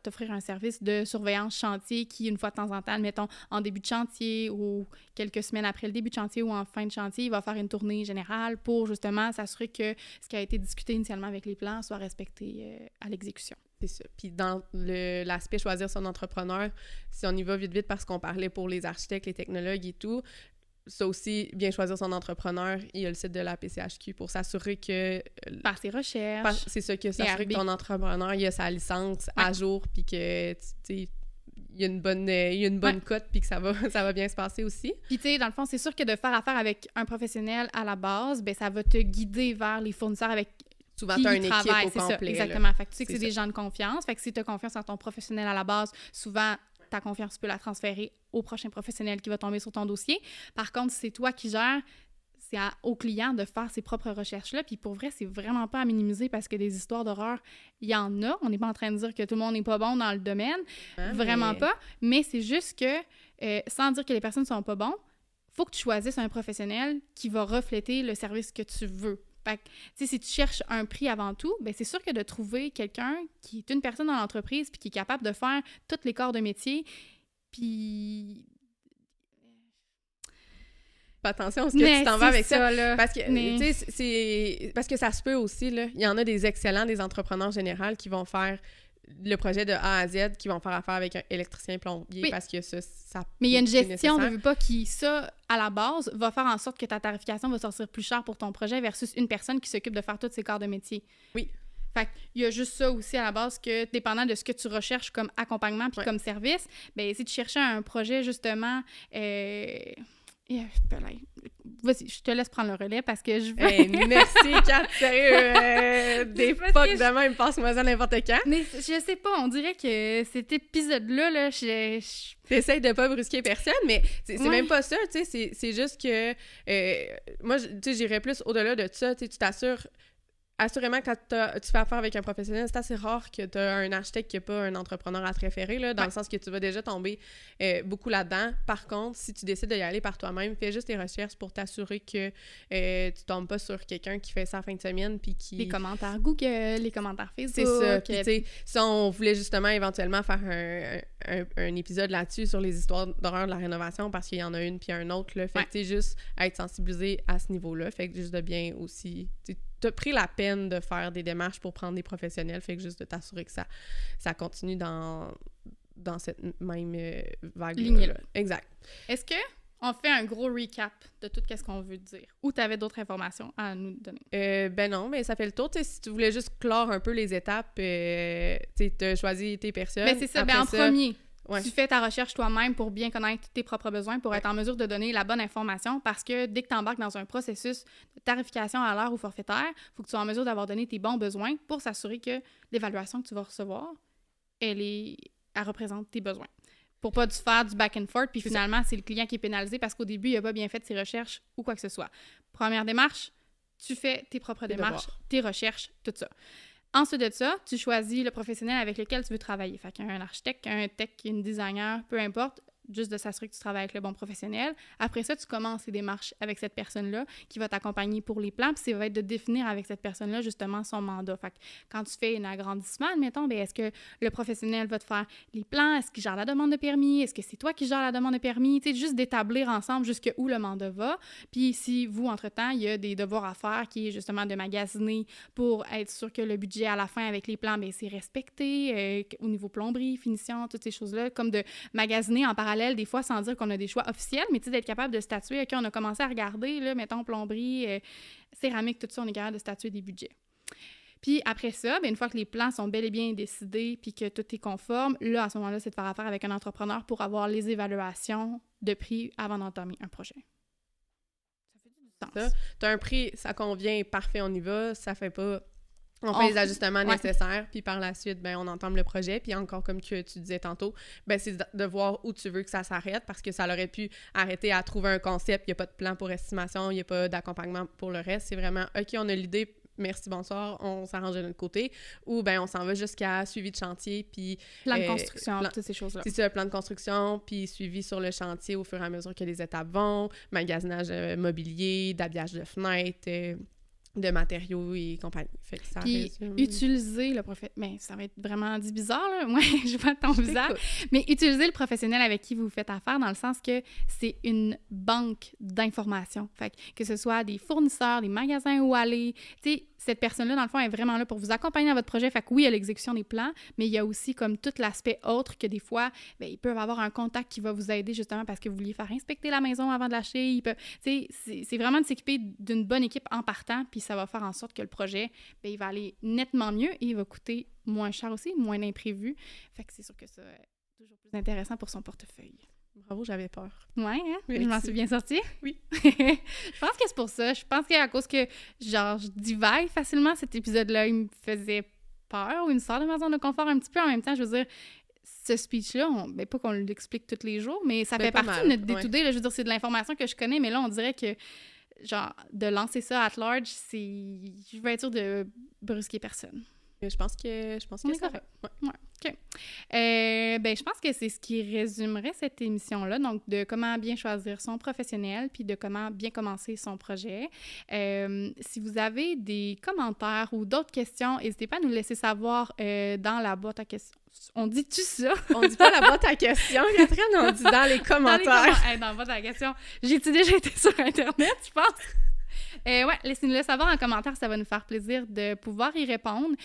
S1: t'offrir un service de surveillance chantier qui, une fois de temps en temps, mettons, en début de chantier ou quelques semaines après le début de chantier ou en fin de chantier, il va faire une tournée générale pour justement s'assurer que ce qui a été discuté initialement avec les plans soit respecté à l'exécution.
S2: C'est ça. Puis dans l'aspect choisir son entrepreneur, si on y va vite parce qu'on parlait pour les architectes, les technologues et tout, ça aussi, bien choisir son entrepreneur. Il y a le site de la PCHQ pour s'assurer que...
S1: Par ses recherches.
S2: C'est ça, que s'assurer que ton entrepreneur, il a sa licence à jour, puis que, tu sais, il y a une bonne cote, puis que ça va bien se passer aussi.
S1: Puis, tu sais, dans le fond, c'est sûr que de faire affaire avec un professionnel à la base, ben ça va te guider vers les fournisseurs avec
S2: souvent,
S1: qui
S2: tu as une
S1: travaille,
S2: équipe au
S1: c'est
S2: complet.
S1: ça, exactement.
S2: Là.
S1: Fait que tu sais que c'est des gens de confiance. Fait que si tu as confiance en ton professionnel à la base, souvent, ta confiance, tu peux la transférer au prochain professionnel qui va tomber sur ton dossier. Par contre, si c'est toi qui gères, c'est au client de faire ses propres recherches-là. Puis pour vrai, c'est vraiment pas à minimiser parce que des histoires d'horreur, il y en a. On n'est pas en train de dire que tout le monde n'est pas bon dans le domaine. Vraiment pas. Mais c'est juste que, sans dire que les personnes sont pas bonnes, faut que tu choisisses un professionnel qui va refléter le service que tu veux. Fait que, tu sais, si tu cherches un prix avant tout, bien, c'est sûr que de trouver quelqu'un qui est une personne dans l'entreprise puis qui est capable de faire tous les corps de métier, puis...
S2: Fais attention à ce que tu t'en vas avec ça.
S1: Là.
S2: Parce que, tu sais, parce que ça se peut aussi, là. Il y en a des excellents, des entrepreneurs généraux qui vont faire le projet de A à Z, qui vont faire affaire avec un électricien plombier parce que ça
S1: mais il y a une gestion, ne veut pas qui, ça, à la base, va faire en sorte que ta tarification va sortir plus cher pour ton projet versus une personne qui s'occupe de faire tous ces corps de métier.
S2: Oui.
S1: Fait qu'il y a juste ça aussi à la base que, dépendant de ce que tu recherches comme accompagnement puis comme service, bien, si tu cherchais un projet, justement... Vas-y, je te laisse prendre le relais parce que je veux...
S2: merci, Kat, sérieux, des fuck de même, passe-moi ça n'importe quand.
S1: Mais je sais pas, on dirait que cet épisode-là,
S2: T'essayes de pas brusquer personne, mais c'est même pas ça, tu sais, c'est juste que... moi, tu sais, j'irais plus au-delà de ça, tu sais, tu t'assures... Assurément, quand tu fais affaire avec un professionnel, c'est assez rare que tu as un architecte qui n'a pas un entrepreneur à te référer, là, dans le sens que tu vas déjà tomber beaucoup là-dedans. Par contre, si tu décides d'y aller par toi-même, fais juste tes recherches pour t'assurer que tu tombes pas sur quelqu'un qui fait ça en fin de semaine puis qui...
S1: Les commentaires Google, les commentaires Facebook...
S2: C'est ça. Puis, tu sais, si on voulait justement éventuellement faire un épisode là-dessus sur les histoires d'horreur de la rénovation, parce qu'il y en a une puis un autre, là, fait que tu sais, juste être sensibilisé à ce niveau-là, fait que juste de bien aussi... T'as pris la peine de faire des démarches pour prendre des professionnels, fait que juste de t'assurer que ça continue dans cette même vague
S1: ligne-là.
S2: Exact.
S1: Est-ce que on fait un gros recap de tout ce qu'on veut dire? Ou tu avais d'autres informations à nous donner?
S2: Ben non, mais ça fait le tour. T'sais, si tu voulais juste clore un peu les étapes, tu as choisi tes personnes.
S1: Ben c'est ça. Ben en premier,
S2: ouais.
S1: Tu fais ta recherche toi-même pour bien connaître tes propres besoins, pour être en mesure de donner la bonne information, parce que dès que tu embarques dans un processus de tarification à l'heure ou forfaitaire, il faut que tu sois en mesure d'avoir donné tes bons besoins pour s'assurer que l'évaluation que tu vas recevoir, elle représente tes besoins. Pour pas faire du back and forth, puis finalement, c'est le client qui est pénalisé parce qu'au début, il n'a pas bien fait ses recherches ou quoi que ce soit. Première démarche, tu fais tes propres démarches, tes recherches, tout ça. Ensuite de ça, tu choisis le professionnel avec lequel tu veux travailler. Fait qu'un architecte, un tech, un designer, peu importe, juste de s'assurer que tu travailles avec le bon professionnel. Après ça, tu commences les démarches avec cette personne-là qui va t'accompagner pour les plans, puis ça va être de définir avec cette personne-là justement son mandat. Fait que quand tu fais un agrandissement, admettons, bien, est-ce que le professionnel va te faire les plans? Est-ce qu'il gère la demande de permis? Est-ce que c'est toi qui gères la demande de permis? Tu sais, juste d'établir ensemble jusqu'où le mandat va. Puis si vous, entre-temps, il y a des devoirs à faire qui est justement de magasiner pour être sûr que le budget à la fin avec les plans, bien, c'est respecté au niveau plomberie, finition, toutes ces choses-là, comme de magasiner en parallèle des fois sans dire qu'on a des choix officiels, mais tu sais, d'être capable de statuer, OK, on a commencé à regarder, là, mettons, plomberie, céramique, tout ça, on est capable de statuer des budgets. Puis après ça, bien, une fois que les plans sont bel et bien décidés puis que tout est conforme, là, à ce moment-là, c'est de faire affaire avec un entrepreneur pour avoir les évaluations de prix avant d'entamer un projet. Ça fait du sens.
S2: T'as un prix, ça convient, parfait, on y va, ça fait pas... On fait les ajustements nécessaires, puis par la suite, ben, on entame le projet. Puis encore, comme tu disais tantôt, ben, c'est de voir où tu veux que ça s'arrête, parce que ça aurait pu arrêter à trouver un concept, il n'y a pas de plan pour estimation, il n'y a pas d'accompagnement pour le reste. C'est vraiment, OK, on a l'idée, merci, bonsoir, on s'arrange de notre côté. Ou ben on s'en va jusqu'à suivi de chantier, puis...
S1: Plan de construction, toutes ces choses-là.
S2: C'est ça, plan de construction, puis suivi sur le chantier au fur et à mesure que les étapes vont, magasinage mobilier, d'habillage de fenêtres... de matériaux et compagnie. Fait que ça
S1: puis utiliser le professionnel... Mais ça va être vraiment dit bizarre, là. Moi, je vois ton visage. Mais utiliser le professionnel avec qui vous faites affaire dans le sens que c'est une banque d'informations. Fait que ce soit des fournisseurs, des magasins où aller, tu sais, cette personne-là, dans le fond, est vraiment là pour vous accompagner dans votre projet. Fait que oui, il y a l'exécution des plans, mais il y a aussi comme tout l'aspect autre que des fois, bien, ils peuvent avoir un contact qui va vous aider justement parce que vous vouliez faire inspecter la maison avant de l'acheter. C'est vraiment de s'équiper d'une bonne équipe en partant, puis ça va faire en sorte que le projet, bien, il va aller nettement mieux et il va coûter moins cher aussi, moins d'imprévus. Fait que c'est sûr que ça est toujours plus intéressant pour son portefeuille.
S2: Bravo, j'avais peur.
S1: Ouais, hein?
S2: Oui,
S1: Je m'en suis bien sortie?
S2: Oui.
S1: Je pense que c'est pour ça. Je pense qu'à cause que, genre, je divague facilement, cet épisode-là, il me faisait peur ou il me sort de ma zone de confort un petit peu. En même temps, je veux dire, ce speech-là, pas qu'on l'explique tous les jours, mais ça fait partie de notre day-to-day. Je veux dire, c'est de l'information que je connais, mais là, on dirait que, genre, de lancer ça at large, c'est... Je veux être sûre de brusquer personne.
S2: Je pense que ça va.
S1: Ouais. OK. Je pense que c'est ce qui résumerait cette émission-là, donc de comment bien choisir son professionnel puis de comment bien commencer son projet. Si vous avez des commentaires ou d'autres questions, n'hésitez pas à nous laisser savoir dans la boîte à questions. On dit-tu ça?
S2: On dit pas la boîte à questions, Catherine, on dit dans les commentaires.
S1: Dans la boîte à questions. J'ai-tu déjà été sur Internet, je pense? Laissez-nous le savoir en commentaire, ça va nous faire plaisir de pouvoir y répondre.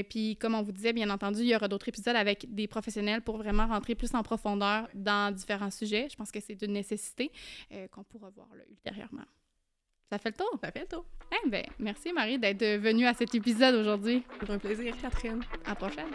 S1: Puis, comme on vous disait, bien entendu, il y aura d'autres épisodes avec des professionnels pour vraiment rentrer plus en profondeur dans différents sujets. Je pense que c'est une nécessité qu'on pourra voir là, ultérieurement. Ça fait le tour?
S2: Ça fait le tour.
S1: Merci Marie d'être venue à cet épisode aujourd'hui.
S2: C'est un plaisir, Catherine.
S1: À la prochaine.